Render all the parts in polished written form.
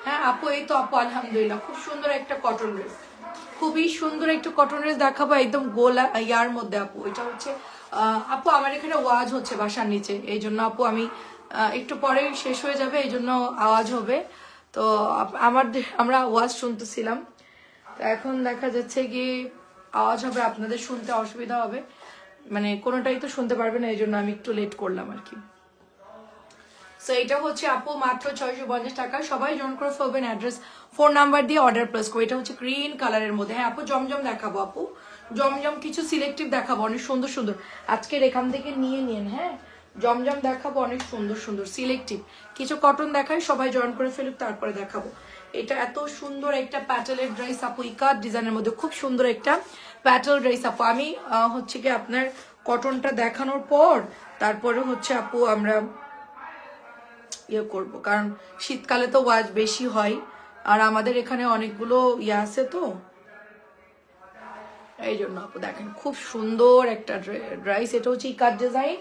হ্যাঁ আপু, এই তো আপু আলহামদুলিল্লাহ, খুব সুন্দর একটা কটন ড্রেস, খুবই সুন্দর একটা কটন ড্রেস দেখাবো একদম গোলা ইয়ার মধ্যে আপু। এটা হচ্ছে আপু আমার এখানে ওয়াজ হচ্ছে বাসার নিচে, এই জন্য আপু আমি একটু পরেই শেষ হয়ে যাবে, এই জন্য আওয়াজ হবে। তো আমরা ওয়াজ শুনতেছিলাম, তো এখন দেখা যাচ্ছে কি আওয়াজ হবে, আপনাদের শুনতে অসুবিধা হবে, মানে কোনোটাই তো শুনতে পারবে না, এই জন্য আমি একটু লেট করলাম আর কি। সো এটা হচ্ছে আপু মাত্র 650 টাকা, সবাই জয়েন করে ফেলবেন, অ্যাড্রেস ফোন নাম্বার দিয়ে অর্ডার প্লেস করে। এটা হচ্ছে গ্রিন কালারের মধ্যে। হ্যাঁ আপু জমজম দেখাবো আপু, জমজম কিছু সিলেক্টিভ দেখাবো, অনেক সুন্দর সুন্দর, আজকের এখান থেকে নিয়ে নিন। হ্যাঁ জমজম দেখাবো অনেক সুন্দর সুন্দর সিলেক্টিভ, কিছু কটন দেখাই, সবাই জয়েন করে ফেলুক, তারপরে দেখাবো। এটা এত সুন্দর একটা প্যাটেলের ড্রেস আপু, ইকাত ডিজাইনের মধ্যে খুব সুন্দর একটা প্যাটেল ড্রেস আপু। আমি হচ্ছে কি আপনার কটনটা দেখানোর পর তারপরে হচ্ছে আপু আমরা ইয়ে করবো, কারণ শীতকালে তো ওয়াজ বেশি হয়, আর আমাদের এখানে অনেকগুলো ইয়ে আছে, তো এই জন্য আপু দেখেন খুব সুন্দর একটা ড্রেস। এটা হচ্ছে ইকাত ডিজাইন,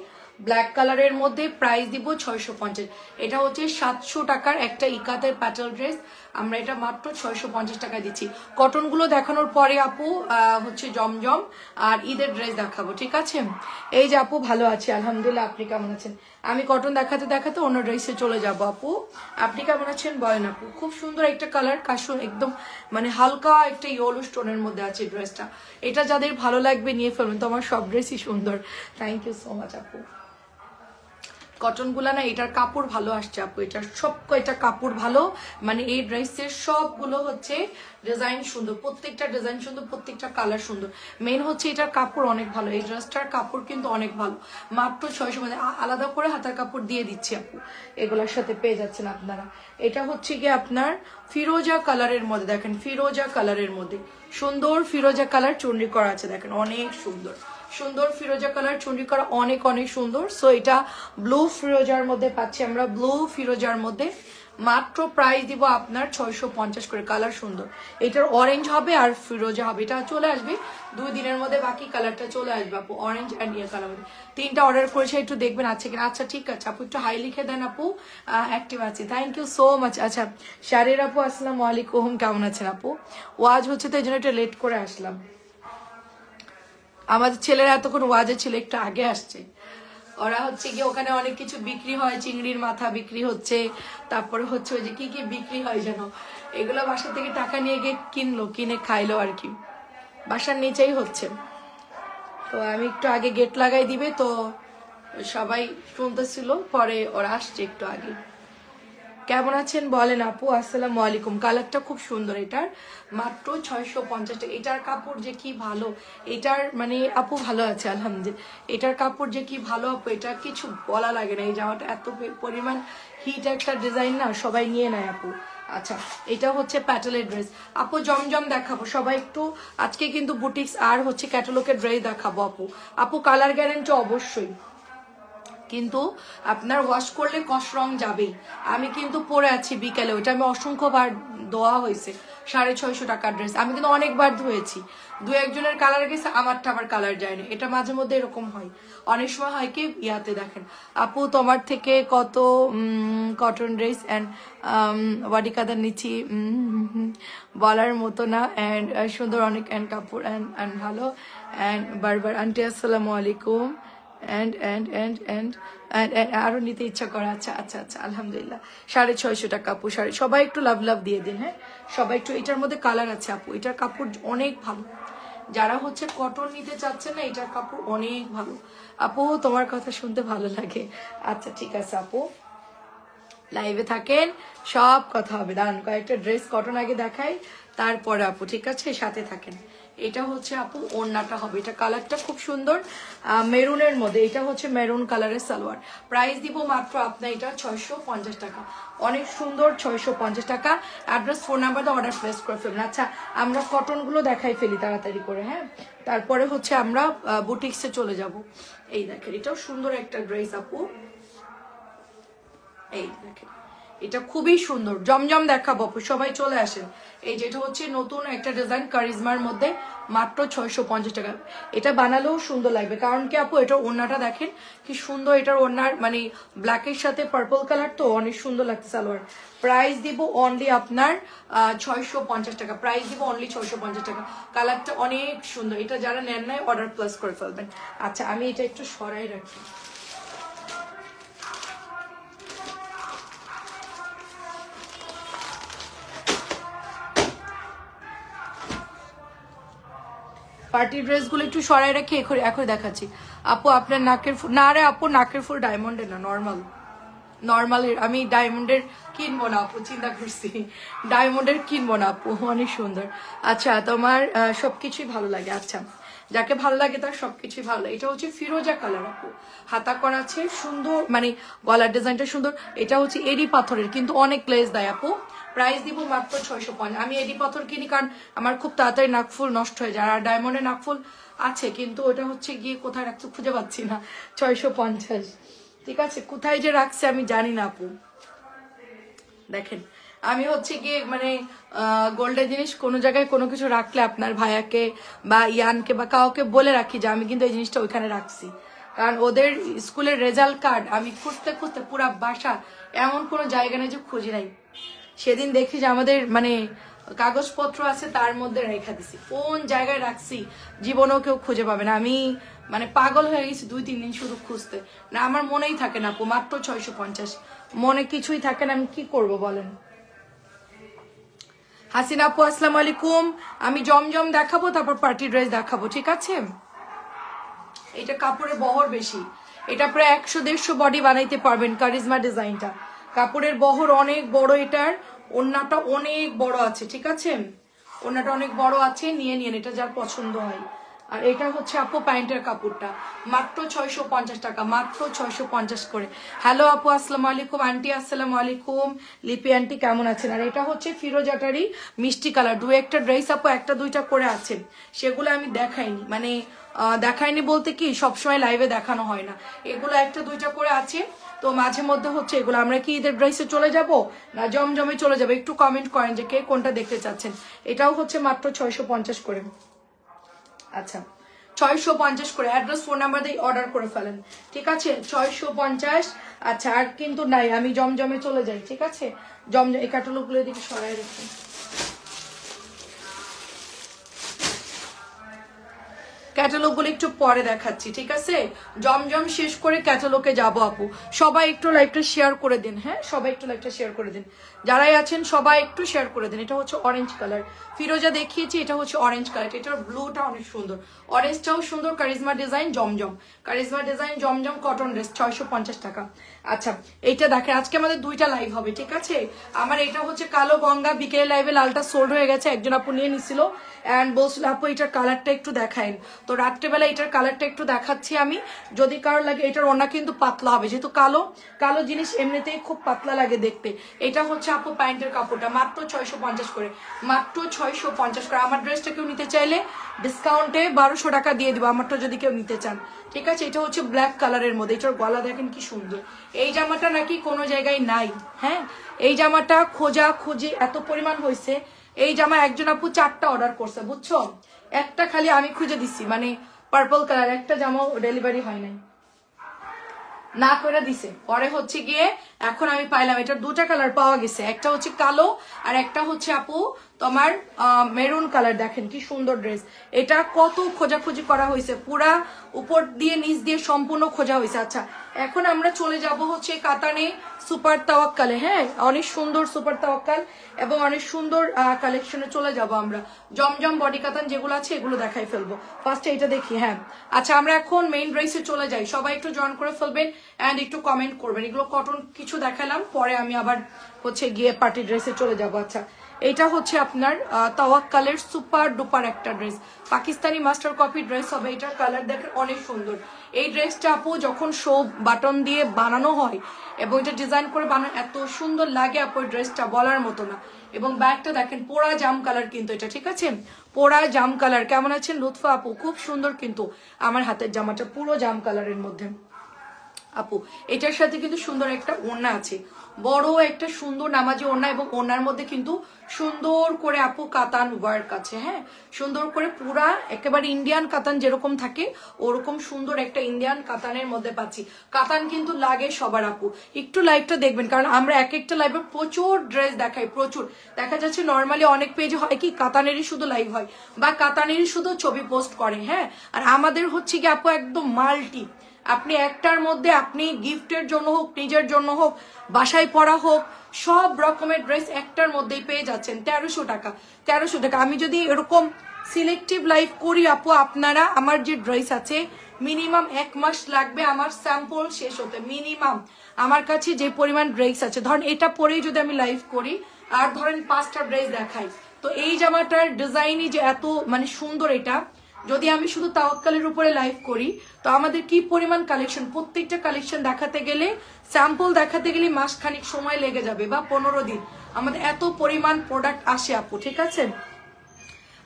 ব্ল্যাক কালারের মধ্যে, প্রাইস দিব 650। এটা হচ্ছে 700 টাকার একটা ইকাতের প্যাটেল ড্রেস, আমরা এটা মাত্র 650 টাকায় দিচ্ছি। কটনগুলো দেখানোর পরে আপু হচ্ছে জমজম আর ঈদের ড্রেস দেখাবো, ঠিক আছে? এই যে আপু ভালো আছি আলহামদুলিল্লাহ, আপনি কেমন আছেন? আমি কটন দেখাতে দেখাতে অন্য ড্রেসে চলে যাব। আপু আপনি কেমন আছেন বলেন আপু? খুব সুন্দর একটা কালার, কাশন একদম মানে হালকা একটা ইয়েলো স্টোনের মধ্যে আছে ড্রেসটা, এটা যাদের ভালো লাগবে নিয়ে ফেলবেন, তো আমার সব ড্রেসই সুন্দর। থ্যাংক ইউ সো মাচ আপু। কটনগুলা না, এটার কাপড় ভালো আসছে আপু, এটার সব কয়টা কাপড় ভালো, মানে এই ড্রেসের সবগুলো হচ্ছে ডিজাইন সুন্দর, প্রত্যেকটা ডিজাইন সুন্দর, প্রত্যেকটা কালার সুন্দর, মেন হচ্ছে এটার কাপড় অনেক ভালো, এই ড্রেসটার কাপড় কিন্তু অনেক ভালো। মাত্র 600, মানে আলাদা করে হাতার কাপড় দিয়ে দিচ্ছি আপু, এগুলোর সাথে পেয়ে যাচ্ছেন আপনারা। এটা হচ্ছে গিয়ে আপনার ফিরোজা কালারের মধ্যে, দেখেন ফিরোজা কালারের মধ্যে সুন্দর ফিরোজা কালার চুনরি করা আছে, দেখেন অনেক সুন্দর সুন্দর ফিরোজা কালার চুনরি করা, অনেক অনেক সুন্দর। সো এটা ব্লু ফিরোজার মধ্যে পাচ্ছি আমরা, ব্লু ফিরোজার মধ্যে মাত্র প্রাইস দিব আপনার 650 করে। কালার সুন্দর, এটার অরেঞ্জ হবে আর ফিরোজা হবে, এটা চলে আসবে 2 দিনের মধ্যে, বাকি কালারটা চলে আসবে আপু, অরেঞ্জ অ্যান্ড ইয়ে কালার মধ্যে। 3টা অর্ডার করেছে, একটু দেখবেন আছে কিনা। আচ্ছা ঠিক আছে আপু, একটু হাই লিখে দেন আপু, অ্যাক্টিভ আছে। Thank you so much. আচ্ছা শারির আপু আসসালামু আলাইকুম, কেমন আছেন আপু? ওয়াজ হচ্ছে তো এই জন্য একটু লেট করে আসলাম, আমাদের ছেলেরা এতক্ষণ ওয়াজে ছিল, একটু আগে আসছে। ওরা হচ্ছে গিয়ে ওখানে অনেক কিছু বিক্রি হয়, চিংড়ির মাথা বিক্রি হচ্ছে, তারপরে হচ্ছে ওই যে কি কি বিক্রি হয় যেন, এগুলো বাসা থেকে টাকা নিয়ে গিয়ে কিনলো, কিনে খাইলো আর কি, বাসার নিচেই হচ্ছে। তো আমি একটু আগে গেট লাগাই দিবে, তো সবাই শুনতেছিল, পরে ওরা আসছে একটু আগে। কেমন আছেন বলেন আপু? আসসালামু আলাইকুম। কালারটা খুব সুন্দর, এটার মাত্র 650 টাকা। এটার কাপড় যে কি ভালো, এটার মানে আপু ভালো আছে আলহামদুলিল্লাহ, এটার কাপড় যে কি ভালো আপু, এটা কিছু বলা লাগে না। এই জামাটা এত পরিমাণ হিট একটা ডিজাইন না, সবাই নিয়ে নেয় আপু। আচ্ছা এটা হচ্ছে প্যাটেলের ড্রেস আপু, জমজম দেখাবো সবাই একটু, আজকে কিন্তু বুটিক্স আর হচ্ছে ক্যাটালগের ড্রেস দেখাবো আপু। আপু কালার গ্যারান্টি অবশ্যই, কিন্তু আপনার ওয়াশ করলে কস রং যাবেই। আমি কিন্তু পরে আছি বিকেলে, ওইটা আমি অসংখ্যবার ধোয়া হয়েছে, 650 টাকার ড্রেস, আমি কিন্তু অনেকবার ধুয়েছি। 2-1 জনের কালার গেছে, আমারটা আবার কালার যায়নি, এটা মাঝে মধ্যে এরকম হয়। অনেক সময় হয় কি ইয়াতে দেখেন আপু, তোমার থেকে কত কটন ড্রেস অ্যান্ড বডি কাদার নিচ্ছি, বলার মতো না, অ্যান্ড সুন্দর অনেক, অ্যান্ড কাপড় অ্যান্ড ভালো, অ্যান্ড বারবার আন্টি আসসালামু আলাইকুম, আরো নিতে ইচ্ছা করে। আচ্ছা আচ্ছা আচ্ছা আলহামদুলিল্লাহ, 650 টাকা আপু। সবাই একটু লাভ লাভ দিয়ে দিন, হ্যাঁ সবাই একটু। এটার মধ্যে কালার আছে আপু, এটার কাপড় অনেক ভালো, যারা হচ্ছে কটন নিতে চাচ্ছেন না, এটার কাপড় অনেক ভালো আপু। তোমার কথা শুনতে ভালো লাগে। আচ্ছা ঠিক আছে আপু, লাইভে থাকেন, সব কথা হবে। দাঁড়ান কয়েকটা ড্রেস কটন আগে দেখাই, তারপরে আপু, ঠিক আছে সাথে থাকেন। এটা হচ্ছে আপু ওড়নাটা হবে, এটা কালারটা খুব সুন্দর মেরুনের মধ্যে, এটা হচ্ছে মেরুন কালারের সালোয়ার। প্রাইস দিব মাত্র আপনার এটা 650 টাকা, অনেক সুন্দর, 650 টাকা। অ্যাড্রেস ফোন নাম্বার দিয়ে অর্ডার প্লেস করে ফেলবেন। আচ্ছা আমরা কটনগুলো দেখাই ফেলি তাড়াতাড়ি করে, হ্যাঁ তারপরে হচ্ছে আমরা বুটিক্সে চলে যাব। এই দেখেন এটাও সুন্দর একটা ড্রেস আপু, এই দেখেন এটা খুবই সুন্দর, জমজম দেখাবো আপু, সবাই চলে আসেন। এই যেটা হচ্ছে নতুন একটা ডিজাইন কারিজমার মধ্যে, মাত্র 650 টাকা। এটা বানালেও সুন্দর লাগবে, কারণ কি আপু এটার ওড়নাটা দেখেন কি সুন্দর, এটার ওড়নার মানে ব্ল্যাকের সাথে পার্পল কালার, তো অনেক সুন্দর লাগছে সালোয়ার। প্রাইস দিব অনলি আপনার 650 টাকা, প্রাইস দিব অনলি 650 টাকা। কালারটা অনেক সুন্দর, এটা যারা নেন নাই অর্ডার প্লেস করে ফেলবেন। আচ্ছা আমি এটা একটু সরাই রাখি। পার্টি ড্রেসগুলো একটু সরাই রাখি, এখন দেখাচ্ছি। আপু আপনার নাকের ফুল, না রে আপু নাকের ফুল ডায়মন্ডের না, নর্মালের। আমি ডায়মন্ডের কিনবো না আপু, চিন্তা করছি ডায়মন্ডের কিনবো না আপু, অনেক সুন্দর। আচ্ছা তোমার সবকিছুই ভালো লাগে, আচ্ছা যাকে ভালো লাগে তার সবকিছুই ভালো লাগে। এটা হচ্ছে ফিরোজা কালার আপু, হাতা করা আছে সুন্দর, মানে গলার ডিজাইনটা সুন্দর। এটা হচ্ছে এডি পাথরের, কিন্তু অনেক গ্লেজ দেয় আপু। প্রাইস দিব মাত্র 650। আমি এডি পাথর কিনি কারণ আমার খুব তাড়াতাড়ি নাকফুল নষ্ট হয়ে যায়, আর ডায়মন্ডের নাকফুল আছে কিন্তু ওটা হচ্ছে গিয়ে কোথায় রাখতে খুঁজে পাচ্ছি না। 650, ঠিক আছে, কোথায় যে রাখছে আমি জানি না আপু। দেখেন আমি হচ্ছে গিয়ে মানে গোল্ডের জিনিস কোনো জায়গায় কোনো কিছু রাখলে আপনার ভাইয়াকে বা ইয়ানকে বা কাউকে বলে রাখি যে আমি কিন্তু এই জিনিসটা ওইখানে রাখছি, কারণ ওদের স্কুলের রেজাল্ট কার্ড আমি খুঁজতে খুঁজতে পুরা বাসা এমন কোনো জায়গা নেই যে খুঁজি নাই। সেদিন দেখি যে আমাদের মানে কাগজপত্র আছে তার মধ্যে রেখা দিছি, কোন জায়গায় রাখছি জীবনেও কেউ খুঁজে পাবে না। আমি মানে পাগল হয়ে গেছি 2-3 দিন শুধু খুঁজতে, না আমার মনেই থাকে না আপু। মাত্র 650, মনে কিছুই থাকে না, আমি কি করব বলেন। হাসিনা আপু আসসালামু আলাইকুম। আমি জমজম দেখাবো, তারপর পার্টি ড্রেস দেখাবো, ঠিক আছে। এটা কাপড়ের বহর বেশি, এটা প্রায় 100-150 বডি বানাইতে পারবেন। কারিজমা ডিজাইনটা কাপড়ের বহর অনেক বড়, এটার ওড়নাটা অনেক বড় আছে, ঠিক আছে, ওড়নাটা অনেক বড় আছে, নিয়ে নিন এটা যার পছন্দ হয়। আর এটা হচ্ছে আপু প্যান্টের কাপড়টা, মাত্র 650 টাকা, মাত্র 650 করে। হ্যালো আপু আসসালামু আলাইকুম, আন্টি আসসালামু আলাইকুম, লিপি আন্টি কেমন আছেন। আর এটা হচ্ছে ফিরোজাটারি মিষ্টি কালার, দু একটা ড্রেস আপু 1-2টা করে আছে, সেগুলো আমি দেখাইনি, মানে দেখায়নি বলতে কি সবসময় লাইভে দেখানো হয় না, এগুলো 1-2টা করে আছে। তো মাঝে মধ্যে হচ্ছে এগুলো, আমরা কি ঈদের ড্রেসে চলে যাব না জমজমে চলে যাবো, একটু কমেন্ট করেন যে কে কোনটা দেখতে চাচ্ছেন। এটাও হচ্ছে মাত্র 650 করে। আচ্ছা 650 করে, অ্যাড্রেস ফোন নাম্বার দিয়ে অর্ডার করে ফেলেন, ঠিক আছে, 650। আচ্ছা আর কিন্তু নাই, আমি জমজমে চলে যাই, ঠিক আছে, জমজম এই ক্যাটালগুলো দিকে সরাই রাখুন। ক্যাটালগুলো একটু পরে দেখাচ্ছি, ঠিক আছে, জমজম শেষ করে ক্যাটালগে যাবো আপু। সবাই একটু লাইভটা শেয়ার করে দিন, হ্যাঁ সবাই একটু লাইভটা শেয়ার করে দিন, যারাই আছেন সবাই একটু শেয়ার করে দিন। এটা হচ্ছে অরেঞ্জ কালার, ফিরোজা দেখিয়েছি, এটা হচ্ছে অরেঞ্জ কালার, এটার ব্লুটা অনেক সুন্দর, অরেঞ্জটাও সুন্দর। কারিজমা ডিজাইন জমজম, কারিজমা ডিজাইন জমজম কটন ড্রেস 650 টাকা। আচ্ছা এইটা দেখেন, আজকে আমাদের 2টা লাইভ হবে, ঠিক আছে। আমার এটা হচ্ছে কালো গঙ্গা, বিকেলে লাইভে লালটা সোল্ড হয়ে গেছে, একজন আপু নিয়ে নিছিল অ্যান্ড বলছিল আপু এটার কালারটা একটু দেখাইন, তো রাত্রেবেলা এটার কালারটা একটু দেখাচ্ছি আমি, যদি কারোর লাগে। এটার ওড়না কিন্তু পাতলা হবে, যেহেতু কালো কালো জিনিস এমনিতেই খুব পাতলা লাগে দেখতে। এটা হচ্ছে আপু প্যান্টের কাপড়টা, মাত্র 650 করে, মাত্র 650 করে। আমার ড্রেসটা কেউ নিতে চাইলে ডিসকাউন্টে 1200 টাকা দিয়ে দিব, আমারটা যদি কেউ নিতে চান, ঠিক আছে। এটা হচ্ছে ব্ল্যাক কালারের মধ্যে, এটার গলা দেখেন কি সুন্দর। এই জামাটা নাকি কোনো জায়গায় নাই, হ্যাঁ এই জামাটা খোঁজা খুঁজি এত পরিমাণ হয়েছে, এই জামা একজন আপু 4টা অর্ডার করছে, বুঝছো, একটা খালি আমি খুঁজে দিচ্ছি, মানে পার্পল কালার একটা জামাও ডেলিভারি হয় নাই, না করে দিছে, পরে হচ্ছে গিয়ে এখন আমি পাইলাম। এটার 2টা কালার পাওয়া গেছে, একটা হচ্ছে কালো আর একটা হচ্ছে আপু তোমার মেরুন কালার। দেখেন কি সুন্দর ড্রেস, এটা কত খোঁজাখুঁজি করা হয়েছে, পুরা উপর দিয়ে নিচ দিয়ে সম্পূর্ণ খোঁজা হয়েছে। আচ্ছা এখন আমরা চলে যাব হচ্ছে কাতানে সুপার তাওয়াক্কালে, হ্যাঁ অনেক সুন্দর সুপার তাওয়াক্কাল এবং অনেক সুন্দর কালেকশনে চলে যাব আমরা। জমজম বডি কাতান যেগুলো আছে এগুলো দেখাই ফেলবো, ফার্স্টে এটা দেখি, হ্যাঁ। আচ্ছা আমরা এখন মেইন ড্রেসে চলে যাই, সবাই একটু জয়েন করে ফেলবেন অ্যান্ড একটু কমেন্ট করবেন। এগুলো কটন কিছু দেখালাম, পরে আমি আবার হচ্ছে গিয়ে পার্টি ড্রেসে চলে যাব। আচ্ছা এটা হচ্ছে আপনার তাওয়াক্কালের সুপার ডুপার একটা dress, Pakistani master copy dress হবে। এটার কালার দেখেন অনেক সুন্দর। এই ড্রেসটা আপু যখন শো বাটন দিয়ে বানানো হয় এবং এটা ডিজাইন করে বানানো এত সুন্দর লাগে আপু, ড্রেসটা বলার মতো না। এবং ব্যাগটা দেখেন পোড়া জাম কালার কিন্তু এটা, ঠিক আছে, পোড়া জাম কালার। কেমন আছেন লুৎফা আপু, খুব সুন্দর কিন্তু আমার হাতের জামাটা পুরো জাম কালারের মধ্যে আপু। এটার সাথে কিন্তু সুন্দর একটা ওড়না আছে, বড় একটা সুন্দর নামাজি ওড়না, এবং ওড়নার মধ্যে কিন্তু সুন্দর করে আপু কাতান ওয়ার্ক আছে। হ্যাঁ, সুন্দর করে পুরা একেবারে ইন্ডিয়ান কাতান যেরকম থাকে ওরকম সুন্দর একটা ইন্ডিয়ান কাতানের মধ্যে পাচ্ছি। কাতান কিন্তু লাগে সবার আপু, একটু লাইভটা দেখবেন, কারণ আমরা এক একটা লাইভে প্রচুর ড্রেস দেখাই, প্রচুর দেখা যাচ্ছে। নর্মালি অনেক পেজে হয় কি কাতানেরই শুধু লাইভ হয় বা কাতানেরই শুধু ছবি পোস্ট করে। হ্যাঁ, আর আমাদের হচ্ছে কি আপু একদম মাল্টি, আপনি একটার মধ্যে আপনি গিফটের জন্য হোক, নিজের জন্য হোক, বাসায় পরা হোক, সব রকমের ড্রেস একটার মধ্যেই পেয়ে যাচ্ছেন 1300 টাকা। 1300 টাকা। আমি যদি এরকম সিলেক্টিভ লাইভ করি আপু, আপনারা আমার যে ড্রেস আছে মিনিমাম 1 মাস লাগবে আমার স্যাম্পল শেষ হতে। মিনিমাম আমার কাছে যে পরিমাণ ড্রেস আছে, ধরেন এটা পরেই যদি আমি লাইভ করি আর ধরেন 5টা ড্রেস দেখাই, তো এই জামাটার ডিজাইনই যে এত মানে সুন্দর, এটা যদি আমি শুধু তাওয়াক্কালের উপরে লাইভ করি তো আমাদের কি পরিমাণ কালেকশন, প্রত্যেকটা কালেকশন দেখাতে গেলে, স্যাম্পল দেখাতে গেলে মাসখানিক সময় লেগে যাবে বা 15 দিন। আমাদের এত পরিমাণ প্রোডাক্ট আসে আপু, ঠিক আছে।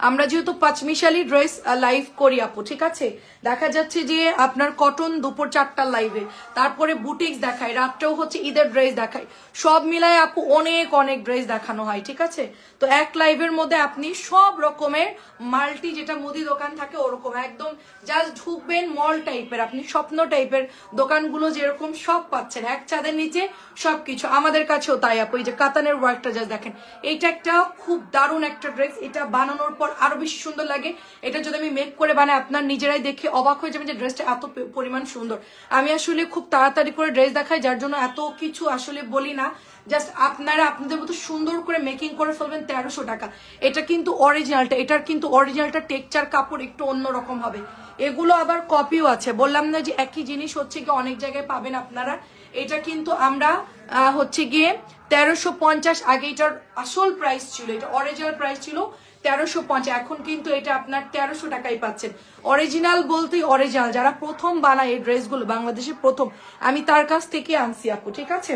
আমরা যেহেতু পাঁচমিশালি ড্রেস লাইভ করি আপু, ঠিক আছে, দেখা যাচ্ছে যে আপনার কটন দুপুর 4টার লাইভে, তারপরে বুটিক্স দেখায়, রাতটাও হচ্ছে ঈদের ড্রেস দেখায়, সব মিলায় আপু অনেক অনেক ড্রেস দেখানো হয়, ঠিক আছে। তো এক লাইভের মধ্যে আপনি সব রকমের মাল্টি, যেটা মুদি দোকান থাকে ওরকম একদম জাস্ট ঢুকবেন মল টাইপের, আপনি স্বপ্ন টাইপের দোকানগুলো যেরকম সব পাচ্ছেন এক ছাদের নিচে সবকিছু। আমাদের কাছেও তাই আপু। এই যে কাতানের ওয়ার্কটা জাস্ট দেখেন, এইটা একটা খুব দারুণ একটা ড্রেস, এটা বানানোর পর আরো বেশি সুন্দর লাগে। এটা যদি আমি মেক করে বানাই আপনার নিজেরাই দেখে অবাক হয়ে যাবেন যে ড্রেসটা এত পরিমাণ সুন্দর। আমি আসলে খুব তাড়াতাড়ি করে ড্রেস দেখাই, যার জন্য এত কিছু আসলে বলি না, জাস্ট আপনারা আপনাদের মতো সুন্দর করে মেকিং করে ফেলবেন। 1300 টাকা। এটা কিন্তু অরিজিনালটা, এটার কিন্তু অরিজিনালটা টেক্সচার কাপড় একটু অন্যরকম হবে। এগুলো আবার কপিও আছে, বললাম না যে একই জিনিস হচ্ছে কি অনেক জায়গায় পাবেন আপনারা। এটা কিন্তু আমরা হচ্ছে গিয়ে 1350, আগে এটার আসল প্রাইস ছিল, এটা অরিজিনাল প্রাইস ছিল 1350, এখন কিন্তু এটা আপনার 1300 টাকায় পাচ্ছেন। অরিজিনাল বলতেই অরিজিনাল, যারা প্রথম বানায় এই ড্রেসগুলো বাংলাদেশে প্রথম, আমি তার কাছ থেকে আনছি আপু, ঠিক আছে,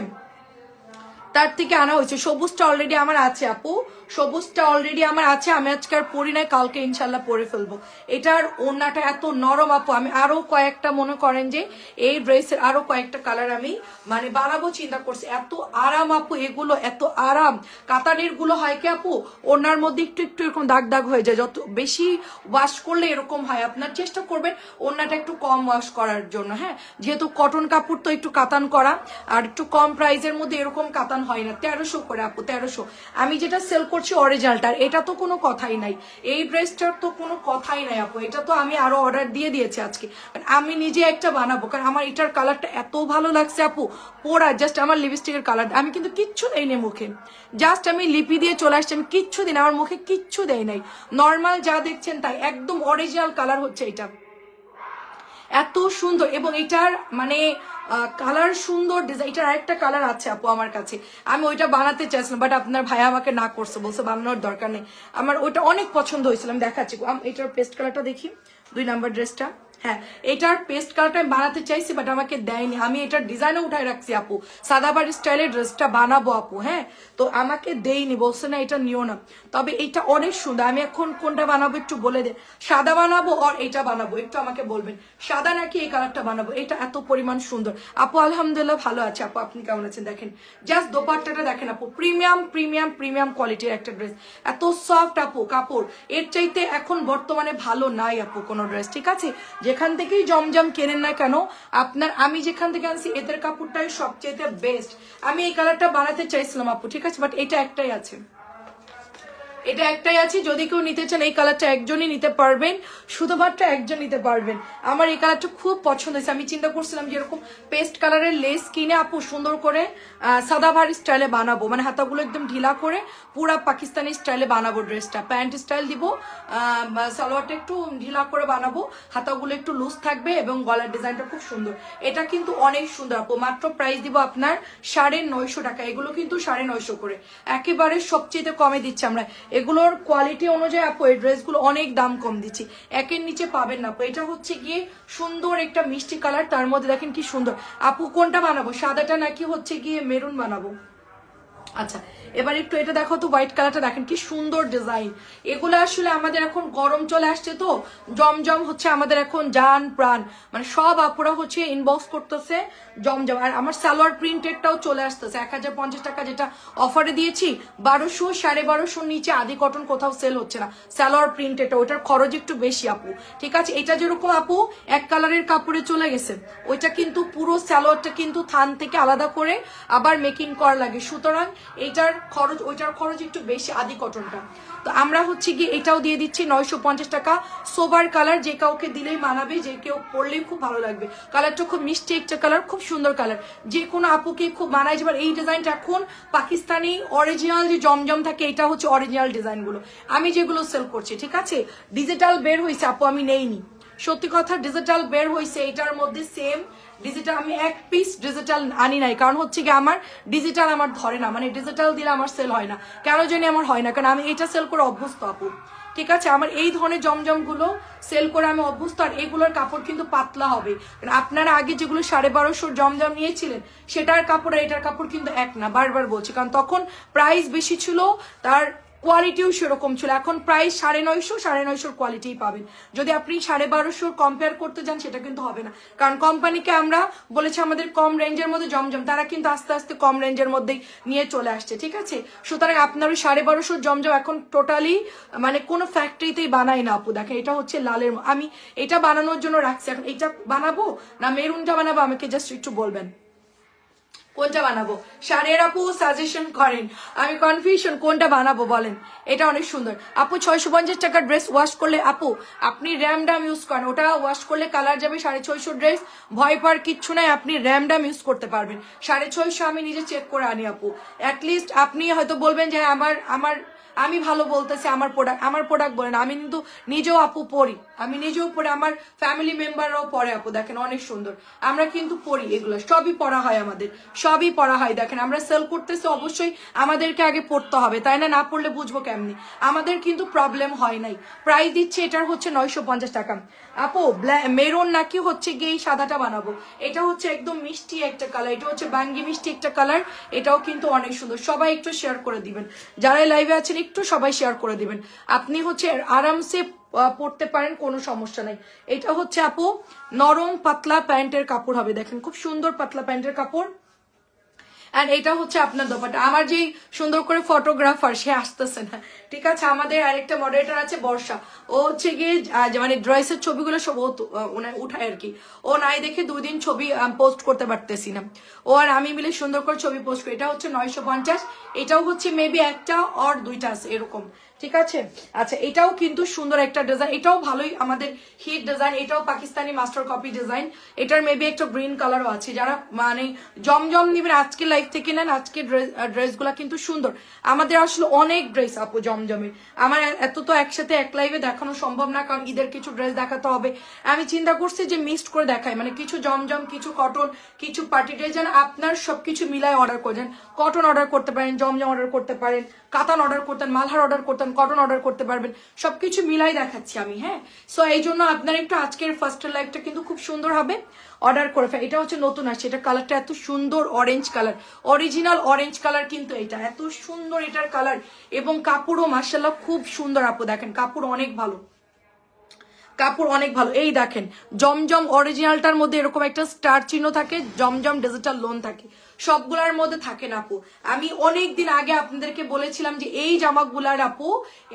তার থেকে আনা হয়েছে। সবুজটা অলরেডি আমার আছে আপু, সবুজটা অলরেডি আমার আছে, আমি আজকে আর পরি নাই, কালকে ইনশাল্লাহ পরে ফেলবো। এটার ওড়নাটা এত নরম আপু, আমি আরো কয়েকটা মনে করেন যে এই ড্রেসের আরো কয়েকটা কালার আমি মানে বানাবো চিন্তা করছি। এত আরাম আপু এগুলো, এত আরাম। কাতানের গুলো হয় কি আপু ওড়নার মধ্যে একটু একটু এরকম দাগ দাগ হয়ে যায়, যত বেশি ওয়াশ করলে এরকম হয়। আপনার চেষ্টা করবেন ওড়নাটা একটু কম ওয়াশ করার জন্য। হ্যাঁ, যেহেতু কটন কাপড় তো একটু কাতান করা, আর একটু কম প্রাইসের মধ্যে এরকম কাতান হয় না। 1300 করে আপু, 1300। আমি যেটা সেল করছি অরিজিনালটার, এটা তো কোনো কথাই নাই, এই ড্রেসটার তো কোনো কথাই নাই আপু। এটা তো আমি আরো অর্ডার দিয়ে দিয়েছি আজকে, আমি নিজে একটা বানাবো, কারণ আমার এটার কালারটা এত ভালো লাগছে আপু। পোড়া জাস্ট আমার লিপস্টিকের কালার, আমি কিন্তু কিচ্ছু দেইনি মুখে, জাস্ট আমি লিপি দিয়ে চলে আসছি, আমি কিচ্ছু দিই না, আমার মুখে কিচ্ছু দেয় নাই, নর্মাল যা দেখছেন তাই, একদম অরিজিনাল কালার হচ্ছে এটা, এত সুন্দর। এবং এটার মানে কালার সুন্দর, ডিজাইন। এটার আরেকটা কালার আছে আপু আমার কাছে, আমি ওইটা বানাতে চাইছিলাম, বাট আপনার ভাই আমাকে না করছে, বলছে বানানোর দরকার নেই। আমার ওইটা অনেক পছন্দ হয়েছিল, আমি দেখাচ্ছি। এটার পেস্ট কালারটা দেখি, 2 নাম্বার ড্রেসটা। হ্যাঁ, এটার পেস্ট কালারটা আমি বানাতে চাইছি, বাট আমাকে দেয়নি। আমি এটার ডিজাইনও উঠাই রাখছি আপু, সাদাবাড়ি স্টাইলের ড্রেসটা বানাবো আপু। হ্যাঁ, তো আমাকে দেয়নি, বলছে না এটা নিও না। তবে এটা অনেক সুন্দর। আমি এখন কোনটা বানাবো একটু বলে দেন, সাদা বানাবো আর এটা বানাবো, একটু আমাকে বলবেন সাদা নাকি এই কালারটা বানাবো। এটা এত পরিমাণ সুন্দর আপু, আলহামদুলিল্লাহ ভালো আছে আপু, আপনি কেমন আছেন? দেখেন জাস্ট দোপাট্টাটা দেখেন আপু, প্রিমিয়াম প্রিমিয়াম প্রিমিয়াম কোয়ালিটির একটা ড্রেস, এত সফট আপু কাপড়, এর চাইতে এখন বর্তমানে ভালো নাই আপু কোনো ড্রেস, ঠিক আছে। যেখান থেকেই জমজম কেনেন না কেন আপনার, আমি যেখান থেকে আনছি এদের কাপড়টাই সবচেয়ে বেস্ট। আমি এই কালারটা বানাতে চাইছিলাম আপু, ঠিক আছে, বাট এটা একটাই আছে, এটা একটাই আছে। যদি কেউ নিতে চান এই কালারটা একজনই নিতে পারবেন, শুধুমাত্র একজন নিতে পারবেন। আমার এই কালারটা খুব পছন্দ হয়েছে। আমি চিন্তা করছিলাম যে এরকম পেস্ট কালারের লেস কিনে আপু সুন্দর করে সাদাভারি স্টাইলে বানাবো, মানে হাতাগুলো একদম ঢিলা করে পুরা পাকিস্তানি স্টাইলে বানাবো ড্রেসটা, প্যান্ট স্টাইল দিব, সালোয়ারটা একটু ঢিলা করে বানাবো, হাতাগুলো একটু লুজ থাকবে এবং গলার ডিজাইনটা খুব সুন্দর। এটা কিন্তু অনেক সুন্দর আপু, মাত্র প্রাইস দিব আপনার 950 টাকা। এগুলো কিন্তু 950 করে, একেবারে সবচেয়ে কমে দিচ্ছি আমরা। এগুলোর কোয়ালিটি অনুযায়ী আপু এই ড্রেসগুলো অনেক দাম কম দিচ্ছি, একের নিচে পাবেন না আপু। এটা হচ্ছে গিয়ে সুন্দর একটা মিষ্টি কালার, তার মধ্যে দেখেন কি সুন্দর। আপু কোনটা বানাবো, সাদাটা নাকি হচ্ছে গিয়ে মেরুন বানাবো? আচ্ছা, এবার একটু এটা দেখো তো, হোয়াইট কালারটা দেখেন কি সুন্দর ডিজাইন। এগুলো আসলে আমাদের এখন গরম চলে আসছে তো, জমজম হচ্ছে আমাদের এখন জান প্রাণ, মানে সব আপুরা হচ্ছে ইনবক্স করতেছে জমজম। আর আমার সালোয়ার প্রিন্টেডটাও চলে আসতেছে 1050 টাকা, যেটা অফারে দিয়েছি 1200 1250 নিচে আদি কটন কোথাও সেল হচ্ছে না সালোয়ার প্রিন্টেডটা, ওটার খরচ একটু বেশি আপু, ঠিক আছে। এটা যেরকম আপু এক কালারের কাপড়ে চলে গেছে, ওইটা কিন্তু পুরো সালোয়ারটা কিন্তু থান থেকে আলাদা করে আবার মেকিং করা লাগে, সুতরাং এইটার খরচ ওইটার খরচ একটু বেশি আদি কটনটা। তো আমরা হচ্ছে গিয়ে এটাও দিয়ে দিচ্ছি 950 টাকা। সোবার কালার, যে কাউকে দিলেই মানাবে, যে কেউ পরলেই খুব ভালো লাগবে। কালারটা খুব মিষ্টি একটা কালার, খুব সুন্দর কালার, যে কোনো আপুকে খুব মানায় যাবার। এই ডিজাইনটা এখন পাকিস্তানি অরিজিনাল যে জমজম থাকে, এটা হচ্ছে অরিজিনাল ডিজাইনগুলো আমি যেগুলো সেল করছি, ঠিক আছে। ডিজিটাল বের হয়েছে আপু, আমি নেইনি, সত্যি কথা ডিজিটাল বের হয়েছে, এটার মধ্যে সেম ডিজিটাল আমি এক পিস ডিজিটাল আনি নাই, কারণ হচ্ছে কি আমার ডিজিটাল আমার ধরে না, মানে ডিজিটাল দিলে আমার সেল হয় না, কেন জানি আমার হয় না, কারণ আমি এটা সেল করে অভ্যস্ত আপু, ঠিক আছে। আমার এই ধরনের জমজম গুলো সেল করে আমি অভ্যস্ত। আর এগুলোর কাপড় কিন্তু পাতলা হবে, কারণ আপনারা আগে যেগুলো 1250 জমজম নিয়েছিলেন সেটার কাপড় আর এটার কাপড় কিন্তু এক না, বারবার বলছি, কারণ তখন প্রাইস বেশি ছিল, তার কোয়ালিটিও সেরকম ছিল। এখন প্রাইস 950 950 কোয়ালিটি পাবেন। যদি আপনি 1250 কম্পেয়ার করতে যান সেটা কিন্তু হবে না, কারণ কোম্পানিকে আমরা বলেছি আমাদের কম রেঞ্জের মধ্যে জমজম, তারা কিন্তু আস্তে আস্তে কম রেঞ্জের মধ্যেই নিয়ে চলে আসছে, ঠিক আছে। সুতরাং আপনার 1250 জমজম এখন টোটালি মানে কোনো ফ্যাক্টরিতেই বানাই না আপু। দেখেন এটা হচ্ছে লালের, আমি এটা বানানোর জন্য রাখছি, এখন এটা বানাবো না মেরুনটা বানাবো, আমাকে জাস্ট একটু বলবেন কোনটা বানাবো। শাড়ির আপু সাজেশন করেন, আমি কনফিউশন কোনটা বানাবো বলেন। এটা অনেক সুন্দর আপু, 650 টাকার ড্রেস ওয়াশ করলে আপু আপনি র্যামডাম ইউজ করেন, ওটা ওয়াশ করলে কালার যাবে 650 ড্রেস, ভয় পাওয়ার কিচ্ছু নাই, আপনি র্যামডাম ইউজ করতে পারবেন। 650 আমি নিজে চেক করে আনি আপু। অ্যাটলিস্ট আপনি হয়তো বলবেন যে আমার আমার আমি ভালো বলতেছি, আমার প্রোডাক্ট বলেন, আমি কিন্তু নিজেও আপু পড়ি, আমি নিজেও পড়ি, আমার ফ্যামিলি মেম্বাররাও পড়ে আপু। দেখেন অনেক সুন্দর, আমরা কিন্তু পড়ি, এগুলো সবই পড়া হয়, আমাদের সবই পড়া হয়। দেখেন আমরা সেল করতেছি, অবশ্যই আমাদেরকে আগে পড়তে হবে, তাই না, না পড়লে বুঝবো কেমনি। আমাদের কিন্তু প্রবলেম হয় নাই। প্রাইস দিচ্ছে এটার হচ্ছে 950 টাকা আপু। মেরুন নাকি হচ্ছে গিয়ে এই সাদাটা বানাবো, এটা হচ্ছে একদম মিষ্টি একটা কালার, এটা হচ্ছে বাঙ্গি মিষ্টি একটা কালার, এটাও কিন্তু অনেক সুন্দর। সবাই একটু শেয়ার করে দিবেন, যারা লাইভে আছেন একটু সবাই শেয়ার করে দিবেন। আপনি হচ্ছে আরামসে পড়তে পারেন, কোনো সমস্যা নাই। এটা হচ্ছে আপু নরম পাতলা প্যান্টের কাপড় হবে, দেখেন খুব সুন্দর পাতলা প্যান্টের কাপড়। এন্ড এটা হচ্ছে আপনার দোপাট্টা। আমার যেই সুন্দর করে ফটোগ্রাফার সে আসতেছে না, ঠিক আছে, আমাদের আরেকটা মডারেটর আছে বর্ষা, ও হচ্ছে গিয়ে মানে ড্রেসের ছবিগুলো সব উঠায় আর কি, ও নাই দেখে 2 দিন ছবি পোস্ট করতে পারতেছি না, ও আর আমি মিলে সুন্দর করে ছবি পোস্ট করি। এটা হচ্ছে 950, এটাও হচ্ছে মেবি একটা আর দুইটা আছে এরকম, ঠিক আছে। আচ্ছা এটাও কিন্তু সুন্দর একটা ডিজাইন, এটাও ভালোই আমাদের হিট ডিজাইন, এটাও পাকিস্তানি মাস্টার কপি ডিজাইন, এটার মেবি একটা গ্রিন কালারও আছে। যারা মানে জমজম নিবেন আজকে লাইভ থেকে নেন, আজকে ড্রেসগুলা কিন্তু সুন্দর। আমাদের আসলে অনেক ড্রেস আপু জমজমের, আমার এত তো একসাথে এক লাইভে দেখানো সম্ভব না, কারণ ঈদের কিছু ড্রেস দেখাতে হবে। আমি চিন্তা করছি যে মিক্সড করে দেখাই, মানে কিছু জমজম, কিছু কটন, কিছু পার্টি ড্রেস, যেন আপনার সবকিছু মিলায় অর্ডার করেন। কটন অর্ডার করতে পারেন, জমজম অর্ডার করতে পারেন, কাতান অর্ডার করতেন, মালহার অর্ডার করতেন, কটন অর্ডার করতে পারবেন, সবকিছু মিলাই দেখাচ্ছি আমি, হ্যাঁ। সো এই জন্য আপনার একটু আজকের ফার্স্ট লাইভটা কিন্তু খুব সুন্দর হবে, অর্ডার করে ফেল। এটা হচ্ছে নতুন আসছে, এটা কালারটা এত সুন্দর orange colour, original orange colour কিন্তু এটা এত সুন্দর এটার কালার, এবং কাপড়ও মাশাআল্লাহ খুব সুন্দর আপু। দেখেন কাপড় অনেক ভালো, কাপড় অনেক ভালো। এই দেখেন জমজম অরিজিনালটার মধ্যে এরকম একটা স্টার চিহ্ন থাকে, জমজম ডিজিটাল লোন থাকে, সবগুলার মধ্যে থাকে না আপু। আমি অনেক দিন আগে আপনাদেরকে বলেছিলাম যে এই জামাগুলার আপু,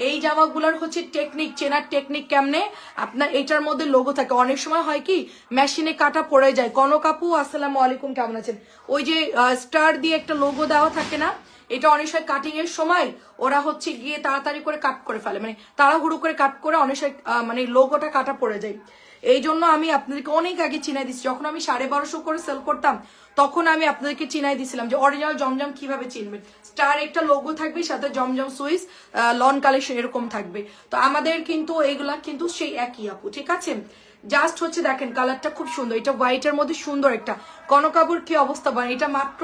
এই জামাগুলার হচ্ছে টেকনিক, চেনার টেকনিক কেমনে, আপনার এটার মধ্যে লোগো থাকে। অনেক সময় হয় কি মেশিনে কাটা পড়ে যায়। কনক আপু আসসালামু আলাইকুম, কেমন আছেন? ওই যে স্টার দিয়ে একটা লোগো দেওয়া থাকে না, এটা অনেক সময় কাটিং এর সময় ওরা হচ্ছে গিয়ে তাড়াতাড়ি করে কাট করে ফেলে, মানে তাড়াহুড়ো করে কাট করে অনেক সময় মানে লোগোটা কাটা পড়ে যায়। এই জন্য আমি আপনাদেরকে অনেক আগে চিনাই দিচ্ছি, যখন আমি 1250 করে সেল করতাম তখন আমি আপনাদেরকে চিনাই দিছিলাম যে অরিজিনাল জমজম কিভাবে চিনবেন। স্টার একটা লোগো থাকবে, সাথে জমজম সুইস লন কালেকশন এরকম থাকবে। তো আমাদের কিন্তু এইগুলা কিন্তু সেই একই আপু, ঠিক আছে। জাস্ট হচ্ছে দেখেন কালারটা খুব সুন্দর, এটা হোয়াইটের মধ্যে সুন্দর একটা কনকাবুর কি অবস্থা বান, এটা মাত্র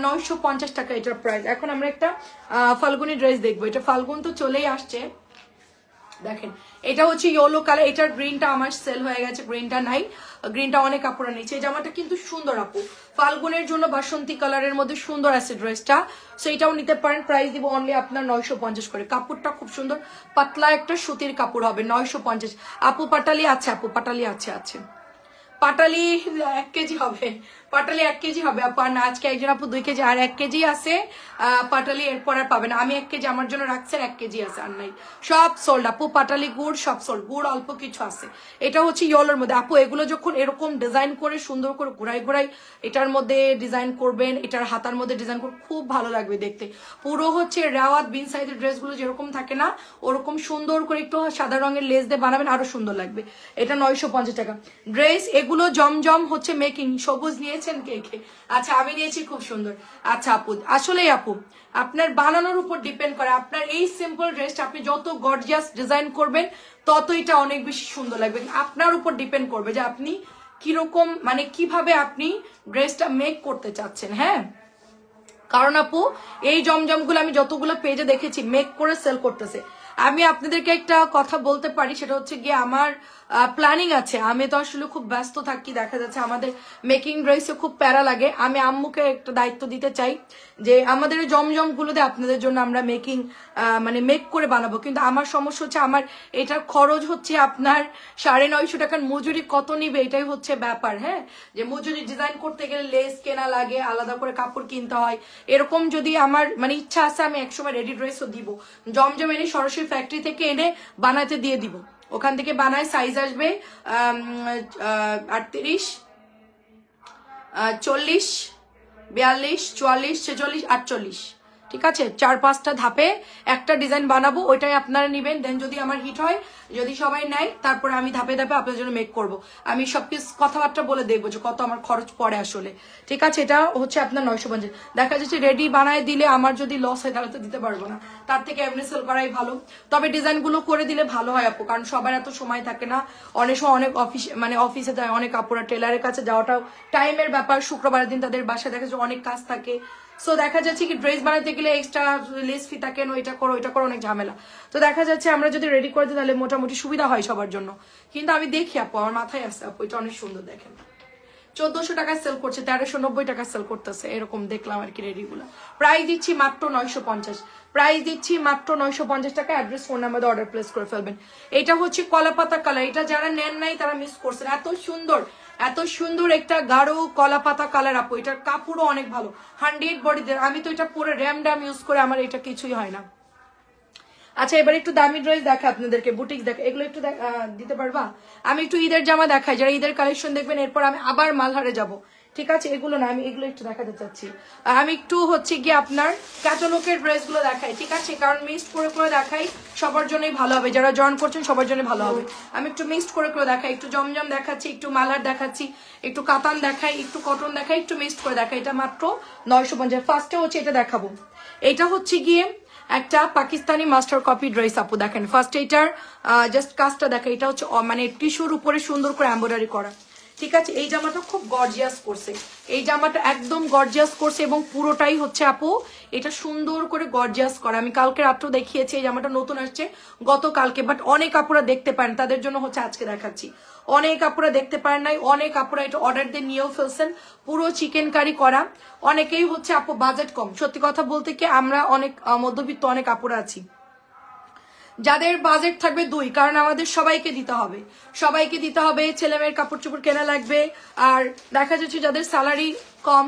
950 টাকা এটার প্রাইস। এখন আমরা একটা ফাল্গুনি ড্রেস দেখবো, এটা ফাল্গুন তো চলেই আসছে, দেখেন এটা হচ্ছে ইয়েলো কালার, এটার গ্রিনটা আমার সেল হয়ে গেছে, গ্রিনটা নাই, গ্রিনটা অনেক কাপড় নিচ্ছে। এই জামাটা কিন্তু সুন্দর আপু, ফাল্গুনের জন্য বাসন্তী কালারের মধ্যে সুন্দর আছে ড্রেসটা, সো এটাও নিতে পারেন। প্রাইস দিব অনলি আপনার 950 করে। কাপড়টা খুব সুন্দর, পাতলা একটা সুতির কাপড় হবে, 950। আপু পাটালি আছে, আপু পাটালি আছে, আছে পাটালি 1 কেজি হবে, পাটালি 1 কেজি হবে আপু। আর না আজকে একজন আপু 2 কেজি, আর 1 কেজি আছে পাটালি, এরপর আর পাবেন। আমি 1 কেজি আমার জন্য রাখছেন, 1 কেজি আছে, আর নাই, সব সোল্ড আপু। পাটালি গুড় সব সোল্ড, গুড় অল্প কিছু আছে। এটা হচ্ছে ইয়েলোর মধ্যে আপু, এগুলো যখন এরকম ডিজাইন করে সুন্দর করে ঘুরাই ঘুরাই এটার মধ্যে ডিজাইন করবেন, এটার হাতার মধ্যে ডিজাইন করবেন, খুব ভালো লাগবে দেখতে। পুরো হচ্ছে রেওয়াত বিন সাইজের ড্রেসগুলো যেরকম থাকে না, ওরকম সুন্দর করে একটু সাদা রঙের লেস দিয়ে বানাবেন, আরো সুন্দর লাগবে। এটা 950 টাকা ড্রেস। এগুলো জমজম হচ্ছে মেকিং। সবুজ নিয়েছেন কে কে? আচ্ছা আমি নিয়েছি, খুব সুন্দর। আচ্ছা আপু, আসলেই আপু আপনার বানানোর উপর ডিপেন্ড করে। আপনার এই সিম্পল ড্রেসটা আপনি যত গর্জিয়াস ডিজাইন করবেন তত এটা অনেক বেশি সুন্দর লাগবে। আপনার উপর ডিপেন্ড করবে যে আপনি কিরকম, মানে কিভাবে আপনি ড্রেসটা মেক করতে চাচ্ছেন। হ্যাঁ, কারণ আপু এই জমজমগুলো আমি যতগুলো পেজে দেখেছি মেক করে সেল করতেছে। আমি আপনাদেরকে একটা কথা বলতে পারি, সেটা হচ্ছে গিয়ে আমার প্ল্যানিং আছে। আমি তো আসলে খুব ব্যস্ত থাকি, দেখা যাচ্ছে আমাদের মেকিং ড্রেসে খুব প্যারা লাগে। আমি আম্মুকে একটা দায়িত্ব দিতে চাই যে আমাদের জমজম গুলোতে আপনাদের জন্য আমরা মেকিং মানে মেক করে বানাবো। কিন্তু আমার সমস্যা হচ্ছে আমার এটার খরচ হচ্ছে আপনার 950 টাকার মজুরি কত নিবে, এটাই হচ্ছে ব্যাপার। হ্যাঁ, যে মজুরি ডিজাইন করতে গেলে লেস কেনা লাগে, আলাদা করে কাপড় কিনতে হয়। এরকম যদি আমার মানে ইচ্ছা আছে আমি একসময় রেডি ড্রেসও দিব, জমজম এনে সরাসরি ফ্যাক্টরি থেকে এনে বানাতে দিয়ে দিব। ওখান থেকে বানায়, সাইজ আসবে 38, 40, 42, 44, 46, 48। ঠিক আছে, 4-5টা ধাপে একটা ডিজাইন বানাবো, ওইটাই আপনারা নিবেন। দেন যদি আমার হিট হয়, যদি সবাই নেয়, তারপরে আমি ধাপে ধাপে আপনাদের জন্য মেক করব। আমি সবকিছু কথাবার্তা বলে দেখবো যে কত আমার খরচ পড়ে আসলে। ঠিক আছে, এটা হচ্ছে আপনার 950। দেখা যাচ্ছে রেডি বানায় দিলে আমার যদি লস হয় তাহলে তো দিতে পারবো না, তার থেকে এমনি সেল করাই ভালো। তবে ডিজাইনগুলো করে দিলে ভালো হয় আপু, কারণ সবার এত সময় থাকে না। অনেক সময় অনেক অফিসে যায়, অনেক আপুরা টেলারের কাছে যাওয়াটাও টাইমের ব্যাপার। শুক্রবারের দিন তাদের বাসায় দেখা যাচ্ছে অনেক কাজ থাকে। সো দেখা যাচ্ছে কি ড্রেস বানাতে গেলে এক্সট্রা লেস ফিতা কেন, এটা করো ওইটা করো, অনেক ঝামেলা। তো দেখা যাচ্ছে আমরা যদি রেডি করে দিই তাহলে মোটামুটি সুবিধা হয় সবার জন্য। কিন্তু আমি দেখি আপু, আমার মাথায় আসছে আপু, এটা অনেক সুন্দর। দেখেন 1400 টাকায় সেল করছে, 1390 টাকা সেল করতেছে, এরকম দেখলাম আর কি রেডিগুলো। প্রাইস দিচ্ছি মাত্র 950, প্রাইস দিচ্ছি মাত্র 950 টাকা। Address, phone number order place করে ফেলবেন। এটা হচ্ছে কলাপাতা কালার, এটা যারা নেন নাই তারা মিস করছেন। এত সুন্দর, এত সুন্দর একটা গাঢ় কলাপাতা কালার আপু। এটার কাপড়ও অনেক ভালো, 100 বডিদের। আমি তো এটা পরে র্যাম ড্যাম ইউজ করে, আমার এটা কিছুই হয় না। আচ্ছা এবার একটু দামি ড্রেস দেখা আপনাদেরকে, বুটিক দেখা, এগুলো একটু দিতে পারবা? আমি একটু ঈদের জামা দেখাই, যারা ঈদের কালেকশন দেখবেন, এরপর আমি আবার মালহারে যাব। ঠিক আছে, এগুলো না, আমি এগুলো একটু দেখাতে চাচ্ছি। আমি একটু হচ্ছে গিয়ে আপনার ক্যাটালগের ড্রেসগুলো দেখাই, ঠিক আছে, কারণ মিক্সড করে করে দেখাই সবার জন্যই ভালো হবে, যারা জয়েন করছেন সবার জন্য ভালো হবে। আমি একটু মিক্সড করে করে দেখাই, একটু জমজম দেখাচ্ছি, একটু মালহার দেখাচ্ছি, একটু কাতান দেখাই, একটু কটন দেখাই, একটু মিক্সড করে দেখাই। এটা মাত্র 950। ফার্স্টে হচ্ছে এটা দেখাবো, এটা হচ্ছে গিয়ে একটা পাকিস্তানি মাস্টার কপি ড্রেস আপু। দেখেন ফার্স্ট এটার জাস্ট কাজটা দেখেন, এটা হচ্ছে মানে টিস্যুর উপরে সুন্দর করে এমব্রয়ডারি করা। ঠিক আছে, এই জামাটা খুব গর্জিয়াস করছে, এই জামাটা একদম গর্জিয়াস করছে এবং পুরোটাই হচ্ছে আপু এটা সুন্দর করে গর্জিয়াস করা। আমি কালকে রাত্রেও দেখিয়েছি, এই জামাটা নতুন আসছে গতকালকে, বাট অনেক আপুরা দেখতে পারেন, তাদের জন্য হচ্ছে আজকে দেখাচ্ছি। অনেক আপুরা দেখতে পারেন নাই, অনেক আপুরা এটা অর্ডার দিয়ে নিয়েও ফেলছেন। পুরো চিকেন কারি করা। অনেকেই হচ্ছে আপু বাজেট কম, সত্যি কথা বলতে কি আমরা অনেক মধ্যবিত্ত অনেক আপুরা আছি যাদের বাজেট থাকবে 2, কারণ আমাদের সবাইকে দিতে হবে, সবাইকে দিতে হবে, ছেলে মেয়ের কাপড় চোপড় কেনা লাগবে। আর দেখা যাচ্ছে যাদের স্যালারি কম,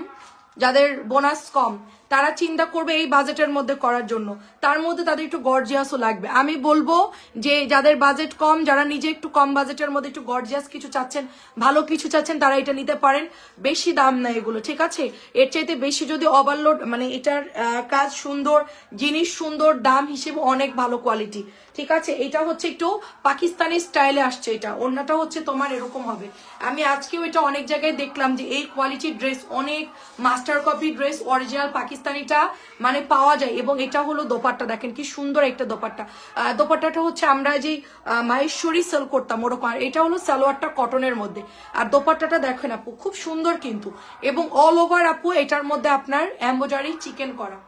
যাদের বোনাস কম, তারা চিন্তা করবে এই বাজেটের মধ্যে করার জন্য, তার মধ্যে তাদের একটু গর্জিয়াসও লাগবে। আমি বলবো যে যাদের বাজেট কম, যারা নিজে একটু কম বাজেটের মধ্যে একটু গর্জিয়াস কিছু চাচ্ছেন, ভালো কিছু চাচ্ছেন, তারা এটা নিতে পারেন। বেশি দাম না এগুলো, ঠিক আছে, এর চাইতে বেশি যদি ওভারলোড, মানে এটার কাজ সুন্দর, জিনিস সুন্দর, দাম হিসেবে অনেক ভালো কোয়ালিটি। ঠিক আছে, এটা হচ্ছে একটু পাকিস্তানি স্টাইলে আসছে, এটা ওড়নাটা হচ্ছে তোমার এরকম হবে। আমি আজকেও এটা অনেক জায়গায় দেখলাম যে এই কোয়ালিটির ড্রেস, অনেক মাস্টার কপি ড্রেস অরিজিনাল পাকিস্তানিটা মানে পাওয়া যায়। এবং এটা হলো দোপাট্টা, দেখেন কি সুন্দর একটা দোপাট্টা। দোপাট্টাটা হচ্ছে আমরা যে মাহেশ্বরী সেল করতাম ওরকম, আর এটা হলো সালোয়ারটা কটনের মধ্যে, আর দোপাট্টাটা দেখেন আপু খুব সুন্দর কিন্তু, এবং অল ওভার আপু এটার মধ্যে আপনার এমব্রয়ডারি চিকেন করা।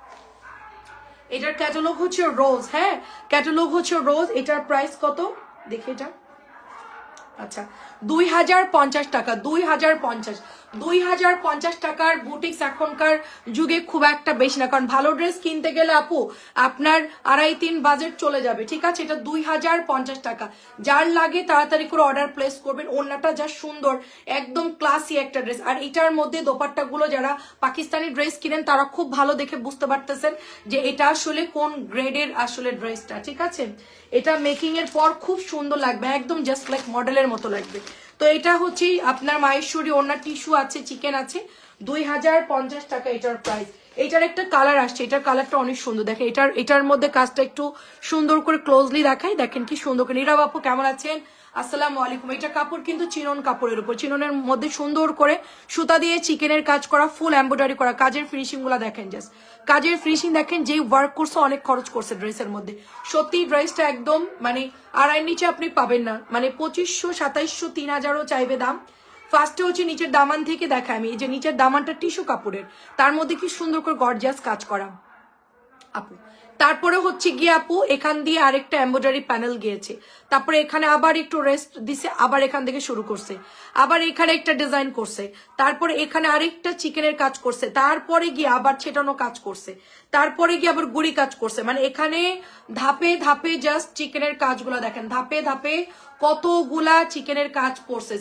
এটার ক্যাটালগ হচ্ছে রোজ, হ্যাঁ ক্যাটালগ হচ্ছে রোজ। এটার প্রাইস কত দেখে এটা, আচ্ছা 2050 টাকা, 2050 টাকার বুটিক্স এখনকার যুগে খুব একটা বেশি না, কারণ ভালো ড্রেস কিনতে গেলে আপু আপনার 2.5-3 বাজেট চলে যাবে, ঠিক আছে। এটা 2050 টাকা, যার লাগে তাড়াতাড়ি করে অর্ডার প্লেস করবেন। ওড়নাটা যা সুন্দর, একদম ক্লাসি একটা ড্রেস। আর এটার মধ্যে দোপাট্টাগুলো যারা পাকিস্তানি ড্রেস কিনেন তারা খুব ভালো দেখে বুঝতে পারতেছেন যে এটা আসলে কোন গ্রেডের আসলে ড্রেসটা, ঠিক আছে। এটা মেকিং এর পর খুব সুন্দর লাগবে, একদম জাস্ট লাইক মডেলের মতো লাগবে। তো এটা হচ্ছে আপনার মাহেশ্বরী ওড়না, টিস্যু আছে, চিকেন আছে, 2050 টাকা এটার প্রাইস। এটার একটা কালার আসছে, এটার কালারটা অনেক সুন্দর, দেখেন এটার মধ্যে কাজটা একটু সুন্দর করে ক্লোজলি দেখাই, দেখেন কি সুন্দর করে। নীরব আপু কেমন আছেন, আসসালামু আলাইকুম। এটা কাপড় কিন্তু চিনন কাপড়ের উপর, চিননের মধ্যে সুন্দর করে সুতা দিয়ে চিকেনের কাজ করা, ফুল এমব্রয়ডারি করা, কাজের ফিনিশিং গুলা দেখেন, জাস্ট কাজের ফিনিশিং দেখেন, যে ওয়ার্ক করছে অনেক খরচ করছে ড্রেসের মধ্যে। সত্যি ড্রেসটা একদম মানে আড়াই নিচে আপনি পাবেন না, মানে 2500, 2700, 3000ও চাইবে দাম। ফার্স্টে হচ্ছে নিচের দামান থেকে দেখা, আমি এই যে নিচের দামানটা টিস্যু কাপড়ের, তার মধ্যে কি সুন্দর করে গর্জিয়াস কাজ করা আপু। তারপরে হচ্ছে গিয়ে আপু এখান দিয়ে আরেকটা এমব্রয়ডারি প্যানেল গিয়েছে, তারপরে এখানে আবার একটু রেস্ট দিছে, আবার এখান থেকে শুরু করছে, আবার এখানে একটা ডিজাইন করছে, তারপরে এখানে আরেকটা চিকেনের কাজ করছে, তারপরে গিয়ে আবার ছেটানো কাজ করছে, তারপরে গিয়ে আবার গুড়ি কাজ করছে। মানে এখানে ধাপে ধাপে জাস্ট চিকেনের কাজগুলো দেখেন, ধাপে ধাপে কতগুলা চিকেনের কাজ পড়ছে।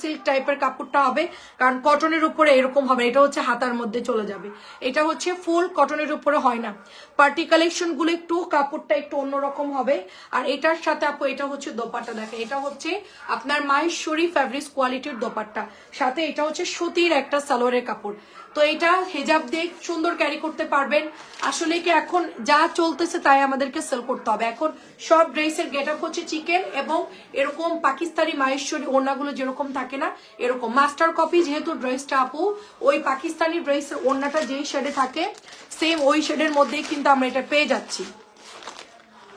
সিল্ক টাইপের কাপড়টা হবে, কারণ কটনের উপরে এরকম হবে, এটা হচ্ছে হাতার মধ্যে চলে যাবে, এটা হচ্ছে ফুল কটনের উপরে হয় না। পার্টি কালেকশন গুলো একটু কাপড়টা একটু অন্যরকম হবে। আর এটার সাথে আপু এটা হচ্ছে দোপাট্টা, দেখেন এটা হচ্ছে আপনার মাহেশ্বরী ফ্যাব্রিক্স কোয়ালিটির দোপাট্টা, সাথে এটা হচ্ছে সুতির একটা সালোয়ারের কাপড়। তো এটা হেজাব দিয়ে সুন্দর ক্যারি করতে পারবেন। আসলে কি এখন যা চলতেছে তাই আমাদেরকে সেল করতে হবে। এখন সব ড্রেসের গেট আপ হচ্ছে চিকেন এবং এরকম পাকিস্তানি মাহেশ্বরী ওড়নাগুলো যেরকম থাকে না এরকম মাস্টার কপি, যেহেতু ড্রেসটা আপু ওই পাকিস্তানি ড্রেসের ওড়নাটা যেই শেডে থাকে সেম ওই শেডের মধ্যেই কিন্তু আমরা এটা পেয়ে যাচ্ছি।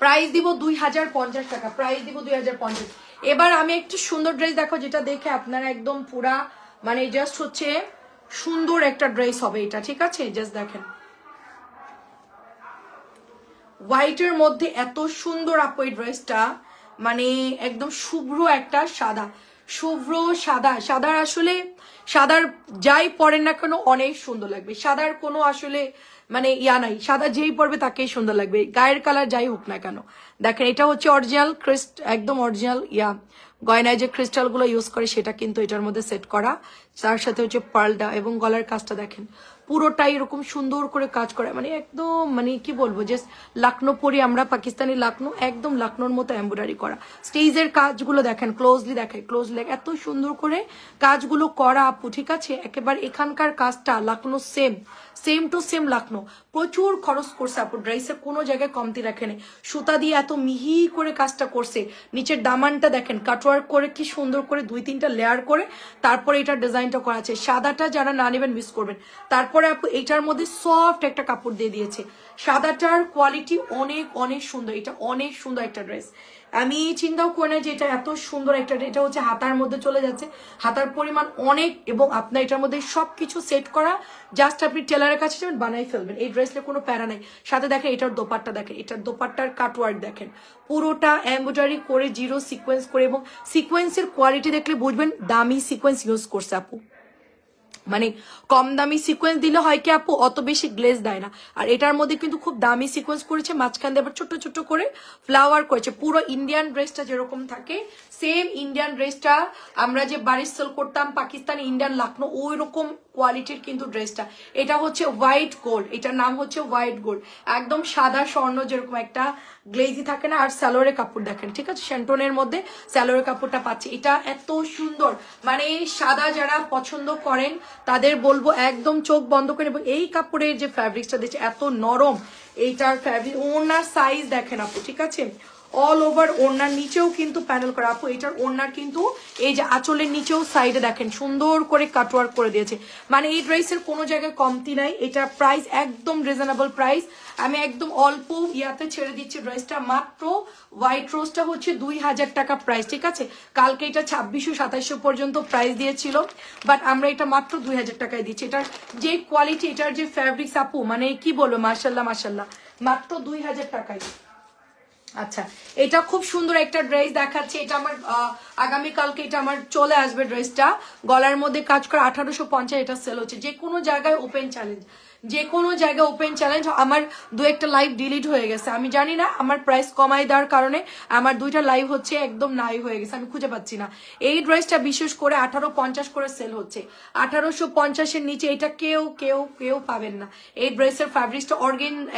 প্রাইস দিব 2050 টাকা, প্রাইস দিব 2050। এবার আমি একটু সুন্দর ড্রেস দেখো, যেটা দেখে আপনারা একদম পুরা মানে জাস্ট হচ্ছে সুন্দর একটা ড্রেস হবে এটা, ঠিক আছে। জাস্ট দেখেন হোয়াইটের মধ্যে এত সুন্দর আপু এই ড্রেসটা, মানে একদম শুভ্র একটা সাদা, শুভ্র সাদা, সাদার আসলে সাদার যাই পরেন না কেন অনেক সুন্দর লাগবে। সাদার কোনো আসলে মানে ইয়া নাই, সাদা যেই পরবে তাকেই সুন্দর লাগবে, গায়ের কালার যাই হোক না কেন। দেখেন এটা হচ্ছে অরিজিনাল একদম অরিজিনাল ইয়া গয়নায় যে ক্রিস্টাল গুলো ইউজ করে সেটা কিন্তু এটার মধ্যে সেট করা, তার সাথে হচ্ছে পার্লটা এবং গলার কাজটা দেখেন পুরোটাই এরকম সুন্দর করে কাজ করে, মানে একদম মানে কি বলবো যে লাকনো পরি আমরা, পাকিস্তানি লাকনো, একদম লাকনোর মতো এমব্রয়ডারি করা। স্টেজের কাজগুলো দেখেন, ক্লোজলি দেখেন, ক্লোজলি এত সুন্দর করে কাজগুলো করা আপু, ঠিক আছে। একেবারে এখানকার কাজটা Lucknow same to same Lucknow. প্রচুর খরচ করছে আপু, ড্রেসের কোনো জায়গায় কমতি রাখেনি, সুতা দিয়ে এত মিহি করে কাজটা করছে। নিচের দামানটা দেখেন কাটওয়ার্ক করে কি সুন্দর করে 2-3টা লেয়ার করে তারপরে এটার ডিজাইনটা করা আছে। সাদাটা যারা না নেবেন মিস করবেন। তারপরে আপু এটার মধ্যে সফট একটা কাপড় দিয়ে দিয়েছে, সাদাটার কোয়ালিটি অনেক অনেক সুন্দর, এটা অনেক সুন্দর একটা ড্রেস। আমি চিন্তাও করি না যে এটা এত সুন্দর একটা, এটা হচ্ছে হাতার মধ্যে চলে যাচ্ছে, হাতার পরিমাণ অনেক, এবং আপনার এটার মধ্যে সবকিছু সেট করা, জাস্ট আপনি টেলারের কাছে যাবেন বানাই ফেলবেন। এই ড্রেসটা কোনো প্যারা নাই। সাথে দেখেন এটার দোপাট্টা দেখেন, এটার দোপাট্টার কাটওয়ার্ক দেখেন, পুরোটা এমব্রয়ডারি করে জিরো সিকোয়েন্স করে, এবং সিকোয়েন্সের কোয়ালিটি দেখলে বুঝবেন দামি সিকোয়েন্স ইউজ করছে আপু। মানে কম দামি সিকোয়েন্স দিলে হয় কি আপু অত বেশি গ্লেজ দেয় না, আর এটার মধ্যে কিন্তু খুব দামি সিকোয়েন্স করেছে, মাঝখান দিয়ে আবার ছোট ছোট করে ফ্লাওয়ার করেছে। পুরো ইন্ডিয়ান ড্রেসটা যেরকম থাকে সেম ইন্ডিয়ান ড্রেসটা আমরা যে বাড়ির সেল করতাম পাকিস্তানি ইন্ডিয়ান লাকনো ওই রকম কোয়ালিটির কিন্তু ড্রেসটা। এটা হচ্ছে হোয়াইট গোল্ড, এটার নাম হচ্ছে হোয়াইট গোল্ড, একদম সাদা স্বর্ণ যেরকম একটা গ্লেজি থাকে না। আর স্যালোয়ারের কাপড় দেখেন, ঠিক আছে, শ্যান্টনের মধ্যে স্যালোয়ারের কাপড়টা পাচ্ছি। এটা এত সুন্দর, মানে সাদা যারা পছন্দ করেন তাদের বলবো একদম চোখ বন্ধ করে। এবং এই কাপড়ের যে ফ্যাব্রিক্সটা দিচ্ছে এত নরম, এইটার ফ্যাব্রিক ওনার সাইজ দেখেন আপু, ঠিক আছে, অল ওভার ওড়নার নিচেও কিন্তু প্যানেল করা আপু। এটার ওড়নার কিন্তু এই যে আঁচলের নিচেও সাইডে দেখেন সুন্দর করে কাটওয়ার্ক করে দিয়েছে। মানে এই ড্রেসের কোনো জায়গায় কমতি নাই। এটার প্রাইস একদম রিজনেবল প্রাইস, আমি একদম অল্প ইয়াতে ছেড়ে দিচ্ছি ড্রেসটা। মাত্র হোয়াইট রোজটা হচ্ছে 2000 টাকা প্রাইস, ঠিক আছে। কালকে এটা 2600-2700 পর্যন্ত প্রাইস দিয়েছিল, বাট আমরা এটা মাত্র 2000 টাকায় দিচ্ছি। এটার যে কোয়ালিটি, এটার যে ফ্যাব্রিক্স আপু, মানে কি বলবো, মাশাল্লাহ মাশাল্লাহ, মাত্র 2000 টাকায়। আচ্ছা, এটা খুব সুন্দর একটা ড্রেস দেখাচ্ছে, এটা আমার আগামীকালকে এটা আমার চলে আসবে ড্রেসটা, গলার মধ্যে কাজ করে 1850, এটা সেল হচ্ছে। যে কোনো জায়গায় ওপেন চ্যালেঞ্জ, যে কোনো জায়গায় ওপেন চ্যালেঞ্জ। আমার দু একটা লাইভ ডিলিট হয়ে গেছে, আমি জানি না, আমার প্রাইস কমাই দেওয়ার কারণে আমার 2টা লাইভ হচ্ছে একদম নাই হয়ে গেছে, আমি খুঁজে পাচ্ছি না। এই ড্রেসটা বিশেষ করে 1850 করে সেল হচ্ছে, 1850-এর নিচে এটা কেউ কেউ কেউ পাবেন না। এই ড্রেসের ফ্যাব্রিক্সটা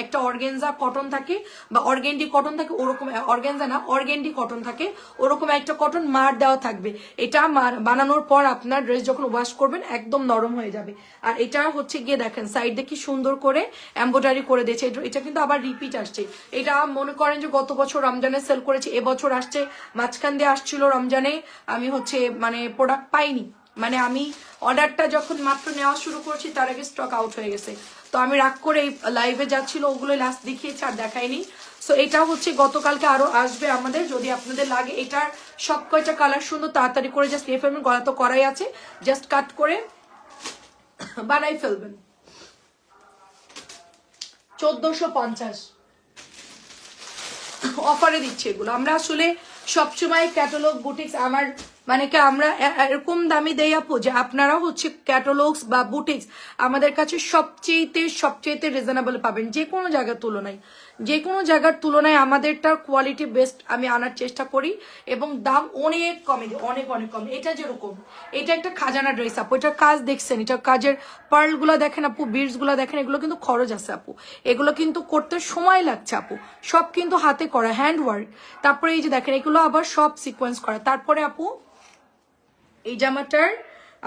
একটা অর্গেনজা কটন থাকে বা অর্গেন্ডি কটন থাকে, ওরকম অর্গেনজা না, অর্গেন্ডি কটন থাকে, ওরকম একটা কটন মার দেওয়া থাকবে। এটা বানানোর পর আপনার ড্রেস যখন ওয়াশ করবেন একদম নরম হয়ে যাবে। আর এটা হচ্ছে গিয়ে দেখেন সাইড দিয়ে কি সুন্দর করে এমব্রয়ডারি করে দিয়েছে, এটা কিন্তু আবার রিপিট আসছে। এটা মনে করেন যে গত বছর রমজানে সেল করেছে, এবছর আসছে, মাঝখান দিয়ে আসছিল রমজানে, আমি হচ্ছে মানে প্রোডাক্ট পাইনি, মানে আমি অর্ডারটা যখন মাত্র নেওয়া শুরু করেছি তার আগে স্টক আউট হয়ে গেছে। তো আমি রাগ করে লাইভে যাচ্ছিল, ওগুলো লাস্ট দেখিয়েছি আর দেখাইনি। সো এটা হচ্ছে গতকালকে আরো আসবে আমাদের, যদি আপনাদের লাগে। এটার সব কয়টা কালার সুন্দর, তাড়াতাড়ি করে জাস্ট নিয়ে ফেলবেন, গলা তো করাই আছে, জাস্ট কাট করে বানাই ফেলবেন। 1450 অফারে দিচ্ছে এগুলো। আমরা আসলে সবসময় ক্যাটালগ বুটিক্স আমার মানে কি আমরা এরকম দামি দেই আপু যে আপনারা হচ্ছে ক্যাটালগস বা বুটিক্স আমাদের কাছে সবচেয়ে রিজনেবল পাবেন, যে কোনো জায়গার তুলনায়, যে কোনো জায়গার তুলনায় আমাদেরটা কোয়ালিটি বেস্ট আমি আনার চেষ্টা করি এবং দাম অনেক কমে দিই, অনেক অনেক কমে। এটা যেরকম এটা একটা খাজানা ড্রেস আপু, এটার কাজ দেখছেন, এটার কাজের পার্লগুলো দেখেন আপু, বিডস গুলো দেখেন, এগুলো কিন্তু খরচ আছে আপু, এগুলো কিন্তু করতে সময় লাগছে আপু, সব কিন্তু হাতে করা হ্যান্ড ওয়ার্ক। তারপরে এই যে দেখেন এগুলো আবার সব সিকোয়েন্স করা। তারপরে আপু এই জামাটার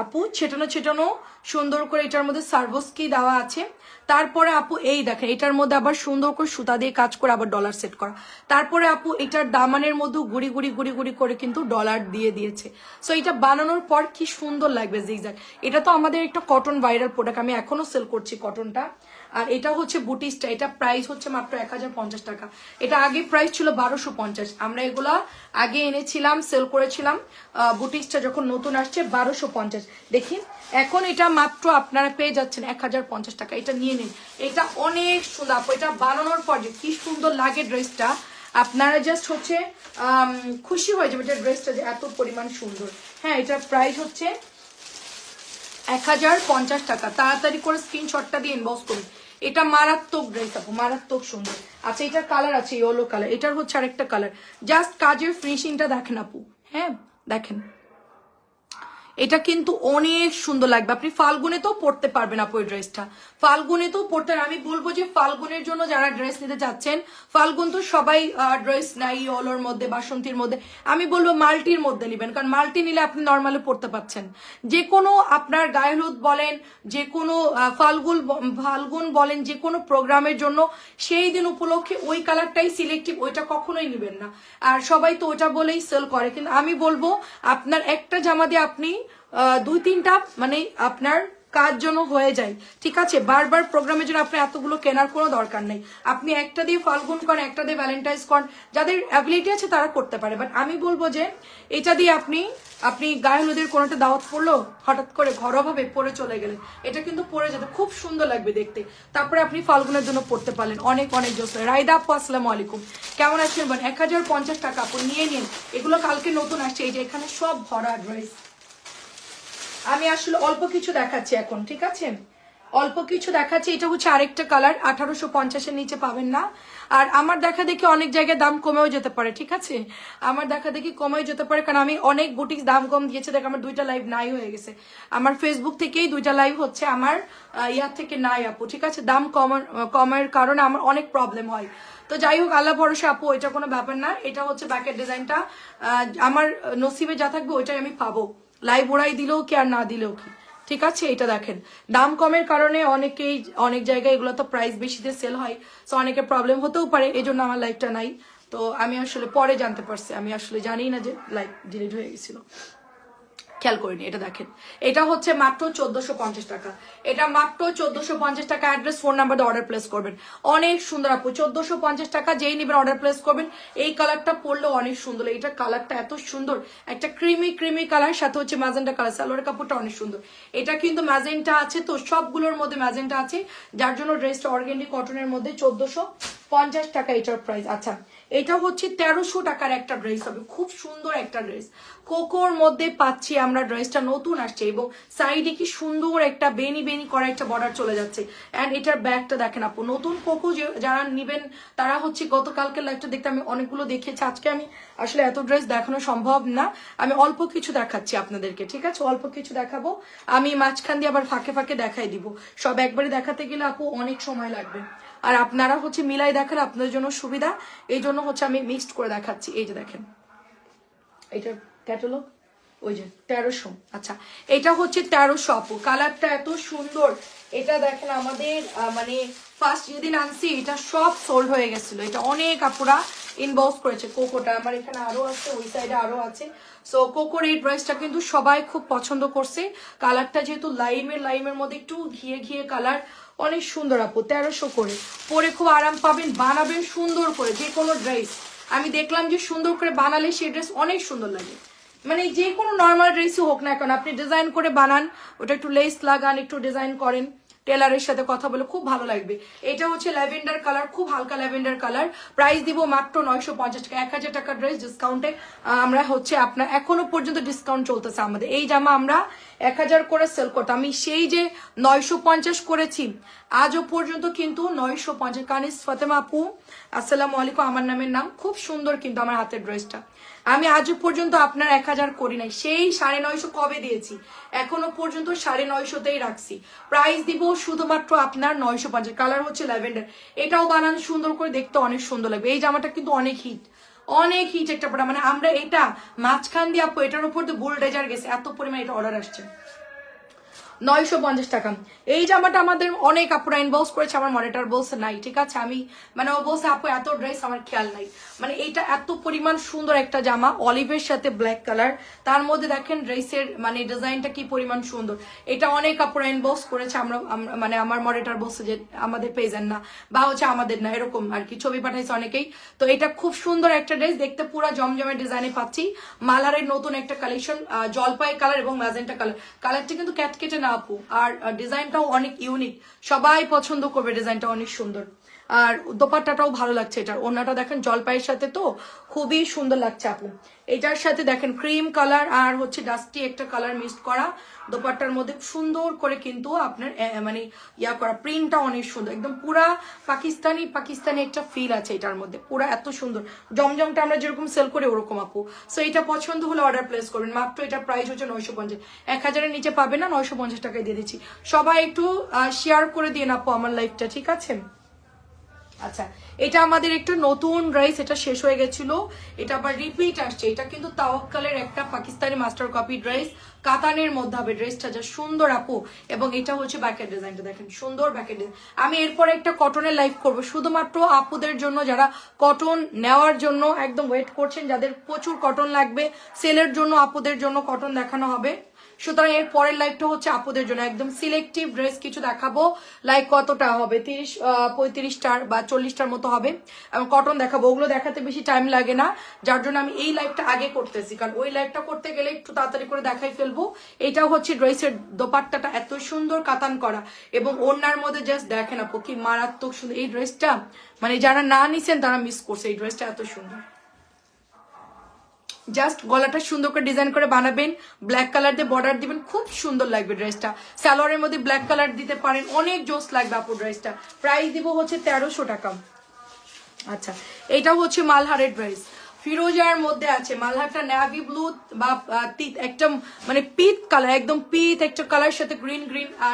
আপু ছেটানো সুন্দর করে এটার মধ্যে সার্ভোস্কি দেওয়া আছে। তারপরে আপু এই দেখেন এটার মধ্যে আবার সুন্দর করে সুতা দিয়ে কাজ করে আবার ডলার সেট করা। তারপরে আপু এটার দামানের মধ্যে গুড়ি গুড়ি করে কিন্তু ডলার দিয়ে দিয়েছে। সো এটা বানানোর পর কি সুন্দর লাগবে জিগজ্যাগ। এটা তো আমাদের একটা কটন ভাইরাল প্রোডাক্ট, আমি এখনো সেল করছি কটনটা। আর এটা হচ্ছে বুটিসটা, এটা প্রাইস হচ্ছে মাত্র 1050 টাকা। এটা আগে প্রাইস ছিল 1250। আমরা এগুলা আগে এনেছিলাম, সেল করেছিলাম, বুটিসটা যখন নতুন আসছে 1250। দেখি এখন এটা মাত্র আপনারা পেয়ে যাচ্ছেন 1050 টাকা। এটা নিয়ে নিন, এটা অনেক সুন্দর। এটা বানানোর পর যে কি সুন্দর লাগে ড্রেসটা, আপনারা জাস্ট হচ্ছে খুশি হয়ে যাবে যে ড্রেসটা যে এত পরিমাণ সুন্দর। হ্যাঁ, এটার প্রাইস হচ্ছে 1050 টাকা। তাড়াতাড়ি করে স্ক্রিনশটটা দিয়ে ইনবক্স করুন। এটা মারাত্মক ড্রেস আপু, মারাত্মক সুন্দর। আচ্ছা, এটার কালার আছে ইয়েলো কালার, এটার হচ্ছে আরেকটা কালার। জাস্ট কাজের ফিনিশিংটা দেখেন আপু, হ্যাঁ দেখেন, এটা কিন্তু অনেক সুন্দর লাগবে। আপনি ফাল্গুনেতেও পরতে পারবেন আপু এই ড্রেসটা, ফাল্গুনেতেও পরতে। আমি বলবো যে ফাল্গুনের জন্য যারা ড্রেস নিতে চাচ্ছেন, ফাল্গুন তো সবাই ড্রেস নাই ওলোর মধ্যে, বাসন্তীর মধ্যে, আমি বলবো মাল্টির মধ্যে নেবেন, কারণ মাল্টি নিলে আপনি নর্মালি পরতে পারছেন। যে কোনো আপনার গায়ে হলুদ বলেন, যে কোনো ফাল্গুন বলেন, যে কোনো প্রোগ্রামের জন্য সেই দিন উপলক্ষে ওই কালারটাই সিলেক্টিভ, ওইটা কখনোই নেবেন না। আর সবাই তো ওটা বলেই সেল করে, কিন্তু আমি বলবো আপনার একটা জামা দিয়ে আপনি 2-3টা মানে আপনার কাজ জন্য হয়ে যায়, ঠিক আছে? বারবার প্রোগ্রামের জন্য আপনি এতগুলো কেনার কোনো দরকার নেই। আপনি একটা দিয়ে ফাল্গুন করেন, একটা দিয়ে ভ্যালেন্টাইন্স করেন, যাদের অ্যাবিলিটি আছে তারা করতে পারে। বাট আমি বলবো যে এটা দিয়ে আপনি গায়ে হলুদের কোনোটা দাওয়াত পড়লো, হঠাৎ করে ঘরোয়াভাবে পরে চলে গেলেন, এটা কিন্তু পরে যেতে খুব সুন্দর লাগবে দেখতে। তারপরে আপনি ফাল্গুনের জন্য পড়তে পারলেন, অনেক অনেক জোস। রাইদা আপু আসসালামু আলাইকুম, কেমন আছেন? 1050 টাকা আপু, নিয়ে নিন। এগুলো কালকে নতুন আসছে, এই যে এখানে সব ভরা ড্রেস। আমি আসলে অল্প কিছু দেখাচ্ছি এখন, ঠিক আছে? অল্প কিছু দেখাচ্ছি। এটা হচ্ছে আরেকটা কালার, 1850-এর নিচে পাবেন না। আর আমার দেখা দেখি অনেক জায়গায় দাম কমেও যেতে পারে, ঠিক আছে? আমার দেখা দেখি কমেও যেতে পারে, কারণ আমি অনেক বুটিক্স দাম কম দিয়েছে। দেখ আমার 2টা লাইভ নাই হয়ে গেছে, আমার ফেসবুক থেকেই 2টা লাইভ হচ্ছে, আমার ইয়ার থেকে নাই আপু, ঠিক আছে? দাম কমের কারণে আমার অনেক প্রবলেম হয়। তো যাই হোক, আল্লাহ ভরসা আপু, এটা কোনো ব্যাপার না। এটা হচ্ছে ব্যাকের ডিজাইনটা, আমার নসিবে যা থাকবে ওইটাই আমি পাবো, লাইভ ওরাই দিলেও কি আর না দিলেও কি, ঠিক আছে? এটা দেখেন দাম কমের কারণে অনেক জায়গায় এগুলো তো প্রাইস বেশিতে সেল হয়, সো অনেকের প্রবলেম হতেও পারে, এই জন্য আমার লাইভটা নাই। তো আমি আসলে পরে জানতে পারছি, আমি আসলে জানি না যে লাইভ ডিলিট হয়ে গেছিল, খেয়াল করিনি। এটা দেখেন, এটা হচ্ছে মাত্র 1450 টাকা। এটা মাত্র 1450 টাকা। অ্যাড্রেস, ফোন নাম্বার দিয়ে অর্ডার প্লেস করবেন। অনেক সুন্দর আপু, 1450 টাকা যেই নেবেন অর্ডার প্লেস করবেন। এই কালারটা পরলেও অনেক সুন্দর, এটা কালারটা এত সুন্দর, একটা ক্রিমি কালার, সাথে হচ্ছে ম্যাজেন্টা কালার। সালোয়ার কাপড়টা অনেক সুন্দর। এটা কিন্তু ম্যাজেন্টা আছে, তো সবগুলোর মধ্যে ম্যাজেন্টা আছে, যার জন্য ড্রেসটা অর্গানিক কটনের মধ্যে 1450 টাকা এটার প্রাইস। আচ্ছা, এটা হচ্ছে 1300 টাকার একটা ড্রেস হবে, খুব সুন্দর একটা ড্রেস, কোকোর মধ্যে পাচ্ছি আমরা। ড্রেসটা নতুন আসছে এবং সাইডে কি সুন্দর একটা বেনি বেনি করা একটা বর্ডার চলে যাচ্ছে। অ্যান্ড এটার ব্যাগটা দেখেন আপু, নতুন কোকো যারা নিবেন তারা হচ্ছে, গতকালকে লাইভটা দেখতে আমি অনেকগুলো দেখেছি, আজকে আমি আসলে এত ড্রেস দেখানো সম্ভব না, আমি অল্প কিছু দেখাচ্ছি আপনাদেরকে, ঠিক আছে? অল্প কিছু দেখাবো, আমি মাঝখান দিয়ে আবার ফাঁকে ফাঁকে দেখাই দিব। সব একবারে দেখাতে গেলে আপু অনেক সময় লাগবে, আর আপনারা হচ্ছে মিলাই দেখালে আপনাদের জন্য সুবিধা, এই জন্য হচ্ছে আমি মিক্সড করে দেখাচ্ছি। এই যে দেখেন এটার ক্যাটালগ, ওই যে 1300। আচ্ছা, এটা হচ্ছে 1300 আপু, কালারটা এত সুন্দর। এটা দেখেন আমাদের মানে ফার্স্ট যেদিন আনছি এটা সব সোল্ড হয়ে গেছিল, এটা অনেক আপুরা ইনবক্স করেছে। কোকোটা আমার এখানে আরো আছে, ওই সাইডে আরো আছে। সো কোকোর এই ড্রেসটা কিন্তু সবাই খুব পছন্দ করছে, কালারটা যেহেতু লাইমের মধ্যে একটু ঘিয়ে ঘিয়ে কালার, অনেক সুন্দর আপু। 1300 করে পরে খুব আরাম পাবেন, বানাবেন সুন্দর করে যে কোনো ড্রেস। আমি দেখলাম যে সুন্দর করে বানালে সেই ড্রেস অনেক সুন্দর লাগে, মানে যে কোনো নর্মাল ড্রেসই হোক না কেন, আপনি ডিজাইন করে বানান, ওটা একটু লেস লাগান, একটু ডিজাইন করেন, টেলারের সাথে কথা বলে খুব ভালো লাগবে। এটা হচ্ছে ল্যাভেন্ডার কালার, খুব হালকা ল্যাভেন্ডার কালার। প্রাইস দিব মাত্র 950 টাকা, 1000 টাকা ড্রেস ডিসকাউন্টে আমরা হচ্ছে আপনার এখনো পর্যন্ত ডিসকাউন্ট চলতেছে আমাদের। এই জামা আমরা 1000 করে সেল করতাম, আমি সেই যে 950 করেছি আজও পর্যন্ত কিন্তু 950। কানিস ফাতেমা আপু আসসালামু আলাইকুম, আমার নামের নাম, খুব সুন্দর কিন্তু আমার হাতের ড্রেসটা, আমি আজও পর্যন্ত আপনার 1000 করি নাই, সেই 950 কবে দিয়েছি, এখনো পর্যন্ত 950তেই রাখছি। প্রাইস দিব শুধুমাত্র আপনার 950। কালার হচ্ছে ল্যাভেন্ডার, এটাও বানান সুন্দর করে, দেখতে অনেক সুন্দর লাগবে। এই জামাটা কিন্তু অনেক হিট, অনেক হিট একটা পড়া, মানে আমরা এটা মাঝখান দিয়ে আপু এটার উপর তো বুলডেজার গেছে, এত পরিমাণ এটা অর্ডার আসছে। 950 টাকা। এই জামাটা আমাদের অনেক আপুরা ইনবক্স করেছে, আমার মনিটর বলছে নাই, ঠিক আছে? আমি মানে ও বলছে আপু এত ড্রেস আমার খেয়াল নাই, মানে এটা এত পরিমাণ সুন্দর একটা জামা, অলিভের সাথে ব্ল্যাক কালার, তার মধ্যে দেখেন ড্রেসের মানে ডিজাইনটা কি পরিমাণ সুন্দর। এটা অনেক আপুরা ইনবক্স করেছে, আমরা মানে আমার মনিটর বলছে যে আমাদের পেজের না, বা হচ্ছে আমাদের না, এরকম আর কি ছবি পাঠাইছে অনেকেই। তো এটা খুব সুন্দর একটা ড্রেস, দেখতে পুরো জমজমে ডিজাইনে পাচ্ছি। মালারের নতুন একটা কালেকশন, জলপাই কালার এবং ম্যাজেন্টা কালার, কালারটা কিন্তু ক্যাটকেটে না আপু, আর ডিজাইনটাও অনেক ইউনিক, সবাই পছন্দ করবে, ডিজাইনটা অনেক সুন্দর। আর দোপাট্টাটাও ভালো লাগছে, এটার ওড়নাটা দেখেন জলপাইয়ের সাথে, তো খুবই সুন্দর লাগছে আপু। এটার সাথে দেখেন ক্রিম কালার আর হচ্ছে ডাস্টি একটা কালার মিক্সড করা, দোপাট্টার মধ্যে সুন্দর করে কিন্তু আপনার মানে ইয়া করা, প্রিন্টটা অনেক সুন্দর, একদম পুরা পাকিস্তানি একটা ফিল আছে এটার মধ্যে, পুরা এত সুন্দর, জমজমটা আমরা যেরকম সেল করি ওরকম আপু। সো এটা পছন্দ হলে অর্ডার প্লেস করবেন, মাত্র এটার প্রাইস হচ্ছে 950, 1000-এর নিচে পাবেন না, 950 টাকায় দিয়ে দিচ্ছি। সবাই একটু শেয়ার করে দিয়ে আপু আমার লাইফটা, ঠিক আছে? আচ্ছা, এটা আমাদের একটা নতুন ড্রেস, এটা শেষ হয়ে গেছিল, এটা আবার রিপিট আসছে। এটা কিন্তু তাওয়াক্কালের একটা পাকিস্তানি মাস্টার কপি ড্রেস, কাতানের মধ্যে হবে ড্রেসটা, যা সুন্দর আপু। এবং এটা হচ্ছে ব্যাকের ডিজাইনটা দেখেন, সুন্দর ব্যাকের ডিজাইন। আমি এরপরে একটা কটনের লাইভ করব শুধুমাত্র আপুদের জন্য, যারা কটন নেওয়ার জন্য একদম ওয়েট করছেন, যাদের প্রচুর কটন লাগবে সেলের জন্য, আপুদের জন্য কটন দেখানো হবে। সুতরাং এর পরের লাইভটা হচ্ছে আপুদের জন্য, একদম সিলেক্টিভ ড্রেস কিছু দেখাবো। লাইক কতটা হবে, 35টার বা 40টার মতো হবে, এবং কটন দেখাবো। ওগুলো দেখাতে বেশি টাইম লাগে না, যার জন্য আমি এই লাইভটা আগে করতেছি, কারণ ওই লাইভটা করতে গেলে একটু তাড়াতাড়ি করে দেখাই ফেলবো। এটা হচ্ছে ড্রেসের দোপাট্টাটা এত সুন্দর কাতান করা, এবং ওড়নার মধ্যে জাস্ট দেখেন আপু কি মারাত্মক সুন্দর এই ড্রেসটা, মানে যারা না নিছেন তারা মিস করছে, এই ড্রেসটা এত সুন্দর। জাস্ট গলাটা সুন্দর করে ডিজাইন করে বানাবেন, ব্ল্যাক কালার দিয়ে বর্ডার দিবেন, খুব সুন্দর লাগবে ড্রেসটা। সালোয়ারের মধ্যে ব্ল্যাক কালার দিতে পারেন, অনেক জোস লাগবে আপু ড্রেসটা। প্রাইস দিব হচ্ছে 1300 টাকা। আচ্ছা, এটা হচ্ছে মালহারের ড্রেস, ফিরোজার মধ্যে আছে, মালহারটা নেভি ব্লু বা একটা মানে পিত কালার, একদম পিত একটা কালার সাথে গ্রিন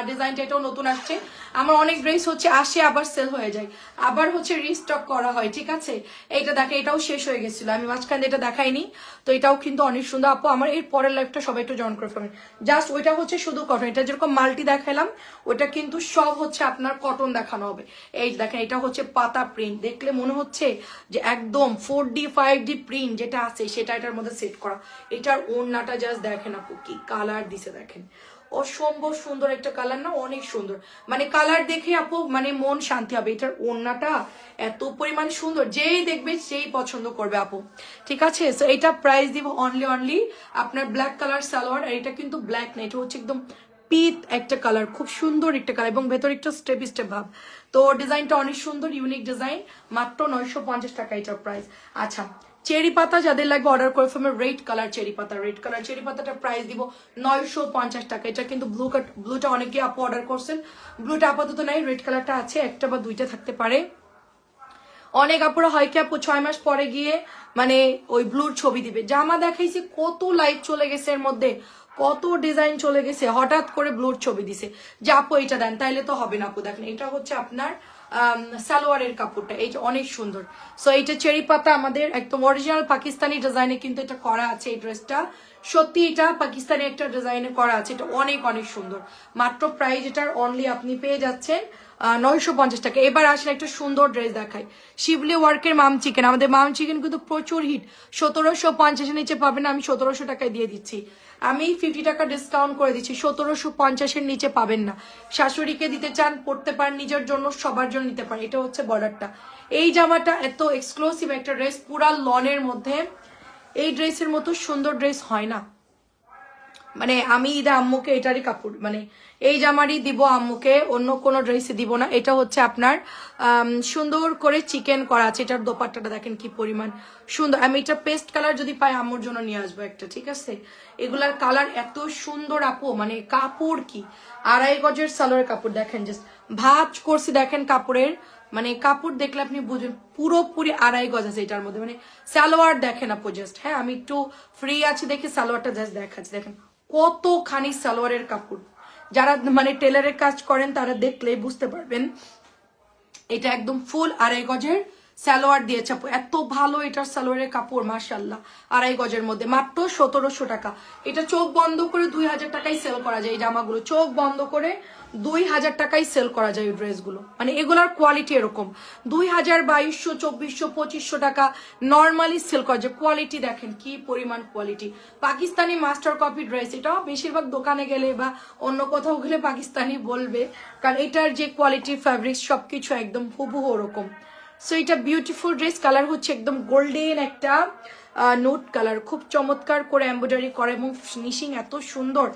ডিজাইনটা, এটাও নতুন আসছে। আমার অনেক ড্রেস হচ্ছে আসে আবার সেল হয়ে যায়, আবার হচ্ছে রিস্টক করা হয়, ঠিক আছে? এইটা দেখে, এটাও শেষ হয়ে গেছিল, আমি মাঝখানে এটা দেখাইনি, তো এটাও কিন্তু অনেক সুন্দর আপু। আমার এর পরের লাইফটা সবাই একটু জয়েন করে ফেলবেন। জাস্ট ওইটা হচ্ছে শুধু কটন, এটা যেরকম মাল্টি দেখালাম ওটা কিন্তু সব হচ্ছে আপনার কটন দেখানো হবে। এই দেখেন, এটা হচ্ছে পাতা প্রিন্ট, দেখলে মনে হচ্ছে যে একদম 4D 5D প্রিন্ট যেটা আছে সেটা এটার মধ্যে সেট করা। এটার ওড়নাটা জাস্ট দেখেন আপু কি কালার দিছে, দেখেন অসম্ভব সুন্দর একটা কালার না, অনেক সুন্দর, মানে কালার দেখে আপু মানে মন শান্তি হবে। এটার ওড়নাটা এত পরিমাণ সুন্দর, যেই দেখবে সেই পছন্দ করবে আপু, ঠিক আছে? সো এটা প্রাইস দিব অনলি আপনার ব্ল্যাক কালার সালোয়ার, আর এটা কিন্তু ব্ল্যাক না, এটা হচ্ছে একদম পিত একটা কালার, খুব সুন্দর একটা কালার এবং ভেতরে একটা স্টেপ স্টেপ ভাব। তো ডিজাইনটা অনেক সুন্দর, ইউনিক ডিজাইন, মাত্র 950 টাকা এটার প্রাইস। আচ্ছা, চেরি পাতা যাদের লাগবে অর্ডার করে ফেলবেন। রেড কালার চেরি পাতা, রেড কালার চেরি পাতাটা প্রাইস দিব 950 টাকা। এটা কিন্তু ব্লুটা অনেকে আপু অর্ডার করছেন, ব্লুটা আপাতত নাই, রেড কালারটা আছে, একটা বা দুইটা থাকতে পারে। অনেক আপুরা হয় কি আপু 6 মাস পরে গিয়ে মানে ওই ব্লুর ছবি দিবে। জামা দেখাইছি কত লাইট চলে গেছে এর মধ্যে, কত ডিজাইন চলে গেছে, হঠাৎ করে ব্লুর ছবি দিছে যে আপু এটা দেন, তাইলে তো হবে না আপু। দেখেন এটা হচ্ছে আপনার সালোয়ারের কাপড়টা, এইটা অনেক সুন্দর। সো এইটা চেরি পাতা আমাদের একদম অরিজিনাল পাকিস্তানি ডিজাইনে কিন্তু এটা করা আছে। এই ড্রেসটা সত্যি এটা পাকিস্তানি একটা ডিজাইনে করা আছে, এটা অনেক অনেক সুন্দর। মাত্র প্রাইস এটার অনলি আপনি পেয়ে যাচ্ছেন 950 টাকা। এবার আসলে একটা সুন্দর ড্রেস দেখাই, শিবলি ওয়ার্কের মাম চিকেন। আমাদের মাম চিকেন কিন্তু প্রচুর হিট, 1750 নিচে পাবেন, আমি 1700 টাকায় দিয়ে দিচ্ছি। আমি 50 টাকা ডিসকাউন্ট করে দিচ্ছি, 1750 নিচে পাবেন না। শাশুড়িকে দিতে চান পড়তে পারেন, নিজের জন্য সবার জন্য নিতে পারেন। এটা হচ্ছে বর্ডারটা। এই জামাটা এত এক্সক্লুসিভ একটা ড্রেস, পুরা লনের মধ্যে। এই ড্রেসের মতো সুন্দর ড্রেস হয় না, মানে আমি ঈদে আম্মুকে এটারই কাপড় মানে এই জামারই দিব আম্মুকে, অন্য কোনো ড্রেসে দিব না। এটা হচ্ছে আপনার সুন্দর করে চিকেন করা আছে। এটার দোপাট্টাটা দেখেন কি পরিমাণ সুন্দর। আমি এটা পেস্ট কালার যদি পাই আম্মুর জন্য নিয়ে আসবো একটা, ঠিক আছে? এগুলার কালার এত সুন্দর আপু, মানে কাপড় কি 2.5 গজের সালোয়ার কাপড় দেখেন, জাস্ট ভাঁজ করছি দেখেন কাপড়ের, মানে কাপড় দেখলে আপনি বুঝুন পুরোপুরি 2.5 গজ আছে এটার মধ্যে। মানে সালোয়ার দেখেন আপু জাস্ট, হ্যাঁ আমি একটু ফ্রি আছি দেখে সালোয়ারটা জাস্ট দেখাচ্ছি। দেখেন কতখানি সালোয়ারের কাপড়, যারা মানে টেলারের কাজ করেন তারা দেখলে বুঝতে পারবেন। এটা একদম ফুল 2.5 গজের সালোয়ার দিয়েছে আপু, এত ভালো এটার সালোয়ারের কাপড় মাশাআল্লাহ। 2.5 গজের মধ্যে মাত্র 1700 টাকা। এটা চোখ বন্ধ করে 2000 টাকায় সেল করা যায়। এই জামাগুলো চোখ বন্ধ করে 2000 টাকায় সেল করা যায় এই ড্রেসগুলো, মানে এগুলার কোয়ালিটি এরকম 2000, 2200, 2400, 2500 টাকা নর্মালি সেল করা যায়। কোয়ালিটি দেখেন কি পরিমাণ quality, Pakistani master copy dress. এটাও বেশিরভাগ দোকানে গেলে বা অন্য কোথাও গেলে পাকিস্তানি বলবে, কারণ এটার যে কোয়ালিটি ফ্যাব্রিক্স সবকিছু একদম হুবহু ওরকম। সো এটা বিউটিফুল ড্রেস, কালার হচ্ছে একদম গোল্ডেন একটা নোট কালার, খুব চমৎকার করে এমব্রয়ডারি করা এবং ফিনিশিং এত সুন্দর।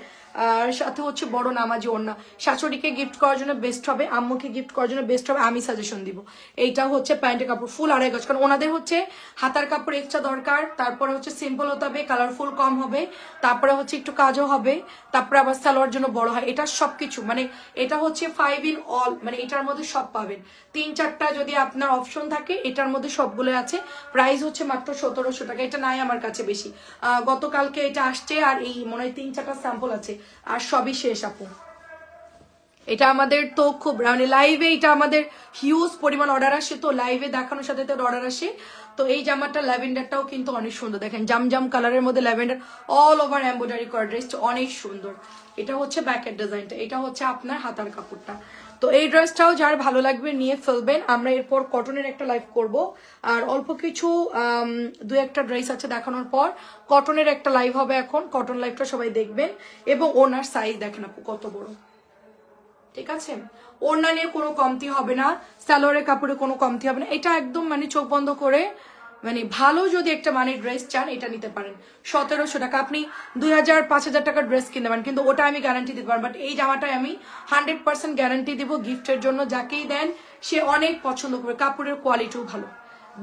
আর সাথে হচ্ছে বড় নামাজি ওড়না, শাশুড়িকে গিফট করার জন্য বেস্ট হবে, আম্মুকে গিফট করার জন্য বেস্ট হবে, আমি সাজেশন দিব। এইটা হচ্ছে প্যান্টের কাপড় ফুল 2.5 গজ, কারণ ওনাদের হচ্ছে হাতার কাপড় এক্সট্রা দরকার, তারপরে হচ্ছে সিম্পল হতে হবে, কালারফুল কম হবে, তারপরে হচ্ছে একটু কাজও হবে, তারপরে আবার সালোয়ার জন্য বড় হয়। এটা সবকিছু মানে এটা হচ্ছে 5 in all, মানে এটার মধ্যে সব পাবেন। 3-4টা যদি আপনার অপশন থাকে এটার মধ্যে সবগুলো আছে। প্রাইস হচ্ছে মাত্র 1700 টাকা। এটা নাই আমার কাছে বেশি, গতকালকে এটা আসছে, আর এই মনে হয় 3-4টা স্যাম্পল আছে, আর সবই শেষ আপু। এটা আমাদের তো খুব মানে লাইভে এটা আমাদের হিউজ পরিমাণ অর্ডার আসে, তো লাইভে দেখানোর সাথে তো অর্ডার আসে। তো এই জামাটা ল্যাভেন্ডারটাও কিন্তু অনেক সুন্দর, দেখেন জামজাম কালারের মধ্যে ল্যাভেন্ডার অল ওভার এমব্রয়ডারি করা, ড্রেসটা অনেক সুন্দর। এটা হচ্ছে ব্যাকের ডিজাইনটা, এটা হচ্ছে আপনার হাতার কাপড়টা। তো এই ড্রেসটাও যার ভালো লাগবে নিয়ে ফেলবেন। আমরা এরপর কটনের একটা লাইভ করব, আর অল্প কিছু 2-1টা ড্রেস আছে দেখানোর পর কটনের একটা লাইভ হবে। এখন কটন লাইভটা সবাই দেখবেন, এবং ওনার সাইজ দেখেন আপু কত বড়, ঠিক আছে? ওড়না নিয়ে কোনো কমতি হবে না, সালোয়ারের কাপড়ে কোনো কমতি হবে না। এটা একদম মানে চোখ বন্ধ করে মানে ভালো যদি একটা মানে ড্রেস চান এটা নিতে পারেন। 1700 টাকা, আপনি 2000-5000 টাকার ড্রেস কিনতে পারেন, কিন্তু ওটা আমি গ্যারান্টি দিতে পারবো। বাট এই জামাটায় আমি 100% গ্যারান্টি দিব গিফটের জন্য, যাকেই দেন সে অনেক পছন্দ করবে। কাপড়ের কোয়ালিটিও ভালো,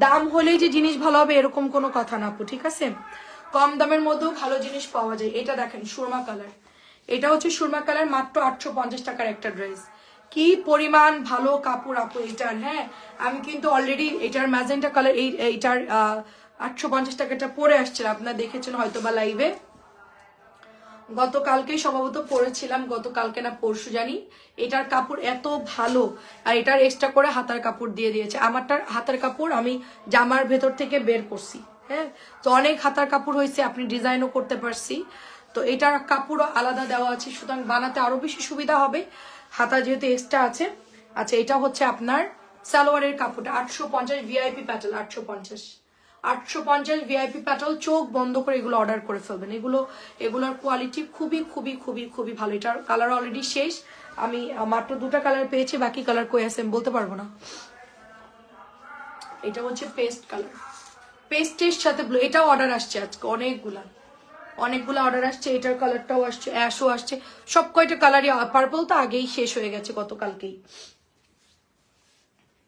দাম হলেই যে জিনিস ভালো হবে এরকম কোনো কথা না আপু, ঠিক আছে? কম দামের মধ্যেও ভালো জিনিস পাওয়া যায়। এটা দেখেন সুরমা কালার, এটা হচ্ছে সুরমা কালার, মাত্র 850 টাকার একটা ড্রেস। কি পরিমাণ ভালো কাপড় আপু এটার, হ্যাঁ আমি কিন্তু অলরেডি এটার ম্যাজেন্টা কালার এইটার 850 টাকাটা পরে আসছিল, আপনারা দেখেছেন হয়তো বা লাইভে, গতকালকে সম্ভবত পরেছিলাম, গতকালকে না পরশু জানি। এটার কাপড় এত ভালো, আর এটার এক্সট্রা করে হাতার কাপড় দিয়ে দিয়েছে। আমারটার হাতার কাপড় আমি জামার ভেতর থেকে বের করছি, হ্যাঁ তো অনেক হাতার কাপড় হয়েছে, আপনি ডিজাইনও করতে পারছি। তো এটার কাপড়ও আলাদা দেওয়া আছে, সুতরাং বানাতে আরো বেশি সুবিধা হবে, হাতা যেহেতু এক্সট্রা আছে। আচ্ছা, এটা হচ্ছে আপনার সালোয়ারের কাপড়টা 850 ভিআইপি প্যাটেল, 850 ভিআইপি প্যাটেল। চোখ বন্ধ করে এগুলো অর্ডার করে ফেলবেন, এগুলোর কোয়ালিটি খুবই খুবই খুবই খুবই ভালো। এটার কালার অলরেডি শেষ, আমি মাত্র 2টা কালার পেয়েছি, বাকি কালার কই আছে আমি বলতে পারবো না। এটা হচ্ছে পেস্ট কালার, পেস্টের সাথে ব্লু, এটাও অর্ডার আসছে আজকে অনেকগুলা। অনেকগুলো অর্ডার আসছে, এটার কালারটাও আসছে, অ্যাশও আসছে, সব কয়টা কালারই। পার্পল তো আগেই শেষ হয়ে গেছে গতকালকেই।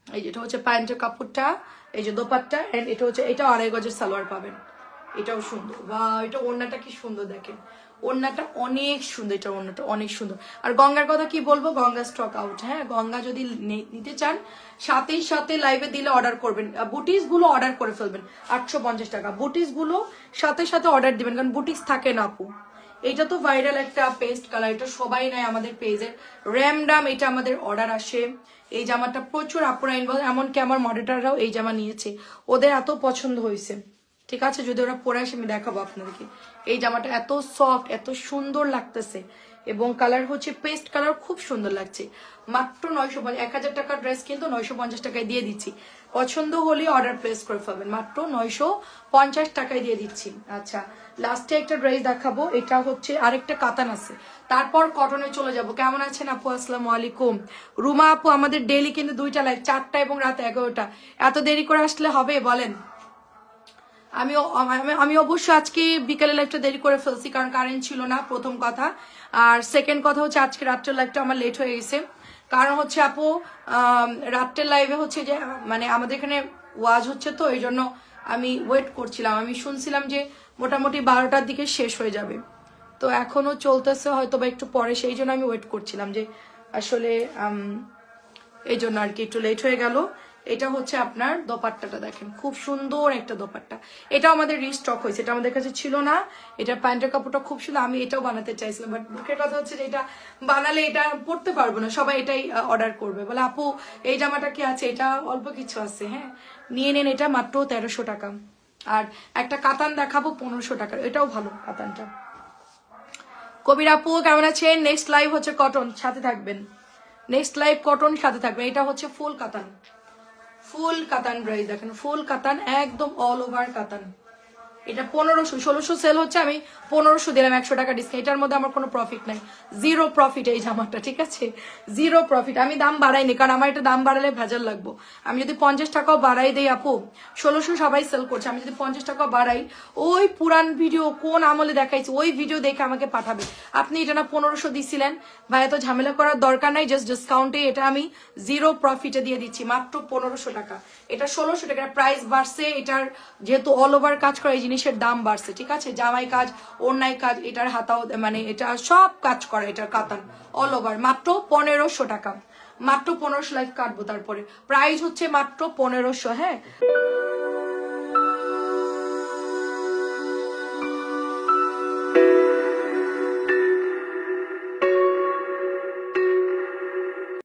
এই যেটা হচ্ছে প্যান্টের কাপড়টা, এই যে দোপাট্টা, এন্ড এটা হচ্ছে, এটা 2.5 গজের সালোয়ার পাবেন, এটাও সুন্দর। বা এটা ওড়নাটা কি সুন্দর দেখেন, ওড়নাটা অনেক সুন্দর, এটা ওড়নাটা অনেক সুন্দর। আর গঙ্গার কথা কি বলবো, গঙ্গা স্টক আউট। হ্যাঁ, গঙ্গা যদি নিতে চান সাথেই সাথে লাইভে দিলে অর্ডার করবেন। বুটিস গুলো অর্ডার করে ফেলবেন 850 টাকা, বুটিস গুলো সাথে সাথে অর্ডার দিবেন, কারণ বুটিস থাকে না আপু। এটা তো ভাইরাল একটা পেস্ট কালার, এটা সবাই নেয় আমাদের পেজের, র্যামডাম এটা আমাদের অর্ডার আসে। এই জামাটা প্রচুর আপুরা ইনবক্স, এমনকি আমার মডারেটররাও এই জামা নিয়েছে, ওদের এত পছন্দ হয়েছে। ঠিক আছে, যদি ওরা পরে আসে আমি দেখাবো আপনাদেরকে। এই জামাটা এত সফট, এত সুন্দর লাগতেছে, এবং কালার হচ্ছে পেস্ট কালার, খুব সুন্দর লাগছে। মাত্র 950, 1000 টাকার ড্রেস কিন্তু 950 টাকায় দিয়ে দিচ্ছি। পছন্দ হলে অর্ডার প্লেস করে ফেলবেন, মাত্র 950 টাকায় দিয়ে দিচ্ছি। আচ্ছা, লাস্টে একটা ড্রেস দেখাবো, এটা হচ্ছে আরেকটা কাতান আছে, তারপর কটনে চলে যাব। কেমন আছেন আপু? আসসালামু আলাইকুম। রুমা আপু, আমাদের ডেইলি কিন্তু 2টা লাইভ, 4টা এবং রাত 11টা। এত দেরি করে আসলে হবে বলেন? আমি অবশ্য আজকে বিকেলে লাইভটা দেরি করে ফেলছি, কারণ কারেন্ট ছিল না, প্রথম কথা। আর সেকেন্ড কথা হচ্ছে আজকে রাত্রের লাইভটা আমার লেট হয়ে গেছে, কারণ হচ্ছে আপু রাত্রের লাইভে হচ্ছে যে মানে আমাদের এখানে ওয়াজ হচ্ছে, তো এই জন্য আমি ওয়েট করছিলাম। আমি শুনছিলাম যে মোটামুটি 12টার দিকে শেষ হয়ে যাবে, তো এখনো চলতেছে, হয়তো বা একটু পরে, সেই জন্য আমি ওয়েট করছিলাম যে আসলে এই জন্য আর কি একটু লেট হয়ে গেল। এটা হচ্ছে আপনার দোপাট্টাটা দেখেন, খুব সুন্দর একটা দোপাট্টা, এটাও আমাদের রিস্টক হয়েছে, এটা আমাদের কাছে ছিল না। এটা প্যান্টের কাপড়টা খুব সুন্দর, আমি এটাও বানাতে চাইছিলাম, বাট মুখের কথা হচ্ছে যে এটা বানালে এটা পরতে পারবো না, সবাই এটাই অর্ডার করবে, বলে আপু এই জামাটা কি আছে, এটা অল্প কিছু আছে, হ্যাঁ নিয়ে নেন, এটা মাত্র 1300 টাকা। আর একটা কাতান দেখাবো 1500 টাকার, এটাও ভালো কাতানটা। কবির আপু কেমন আছেন? নেক্সট লাইভ হচ্ছে কটন, সাথে থাকবেন। নেক্সট লাইভ কটন, সাথে থাকবে। এটা হচ্ছে ফুল কাতান, ফুল কাতান ড্রেস দেখেন, ফুল কাতান, একদম অল ওভার কাতান। এটা 1500, 1600 সেল হচ্ছে, আমি 1500 দিলাম, 100 টাকা ডিসকাউন্ট। এটার মধ্যে আমার কোনো প্রফিট নাই, জিরো প্রফিট এই জামাটা, ঠিক আছে, জিরো প্রফিট। আমি দাম বাড়াইনি, কারণ আমার এটা দাম বাড়ালে ভেজাল লাগবো। আমি যদি 50 টাকাও বাড়াই দেই আপু, 1600 সবাই সেল করছে, আমি যদি 50 টাকাও বাড়াই, ওই পুরান ভিডিও কোন আমলে দেখাইছি ওই ভিডিও দেখে আমাকে পাঠাবে, আপনি এটা না 1500 দিছিলেন ভাই, এত ঝামেলা করার দরকার নাই, জাস্ট ডিসকাউন্টে এটা আমি জিরো প্রফিটে দিয়ে দিচ্ছি, মাত্র 1500 টাকা। এটা 1600 টাকা, প্রাইস বাড়ছে, এটার যেহেতু অল ওভার কাজ করে এই জিনিসের দাম বাড়ছে, ঠিক আছে, জামাই কাজ, ওড়নাই কাজ, এটার হাতাও মানে এটা সব কাজ করে, এটার কাতান অল ওভার, মাত্র 1500 টাকা, মাত্র 1500 লাইভ কাটবো, তারপরে প্রাইস হচ্ছে মাত্র 1500। হ্যাঁ,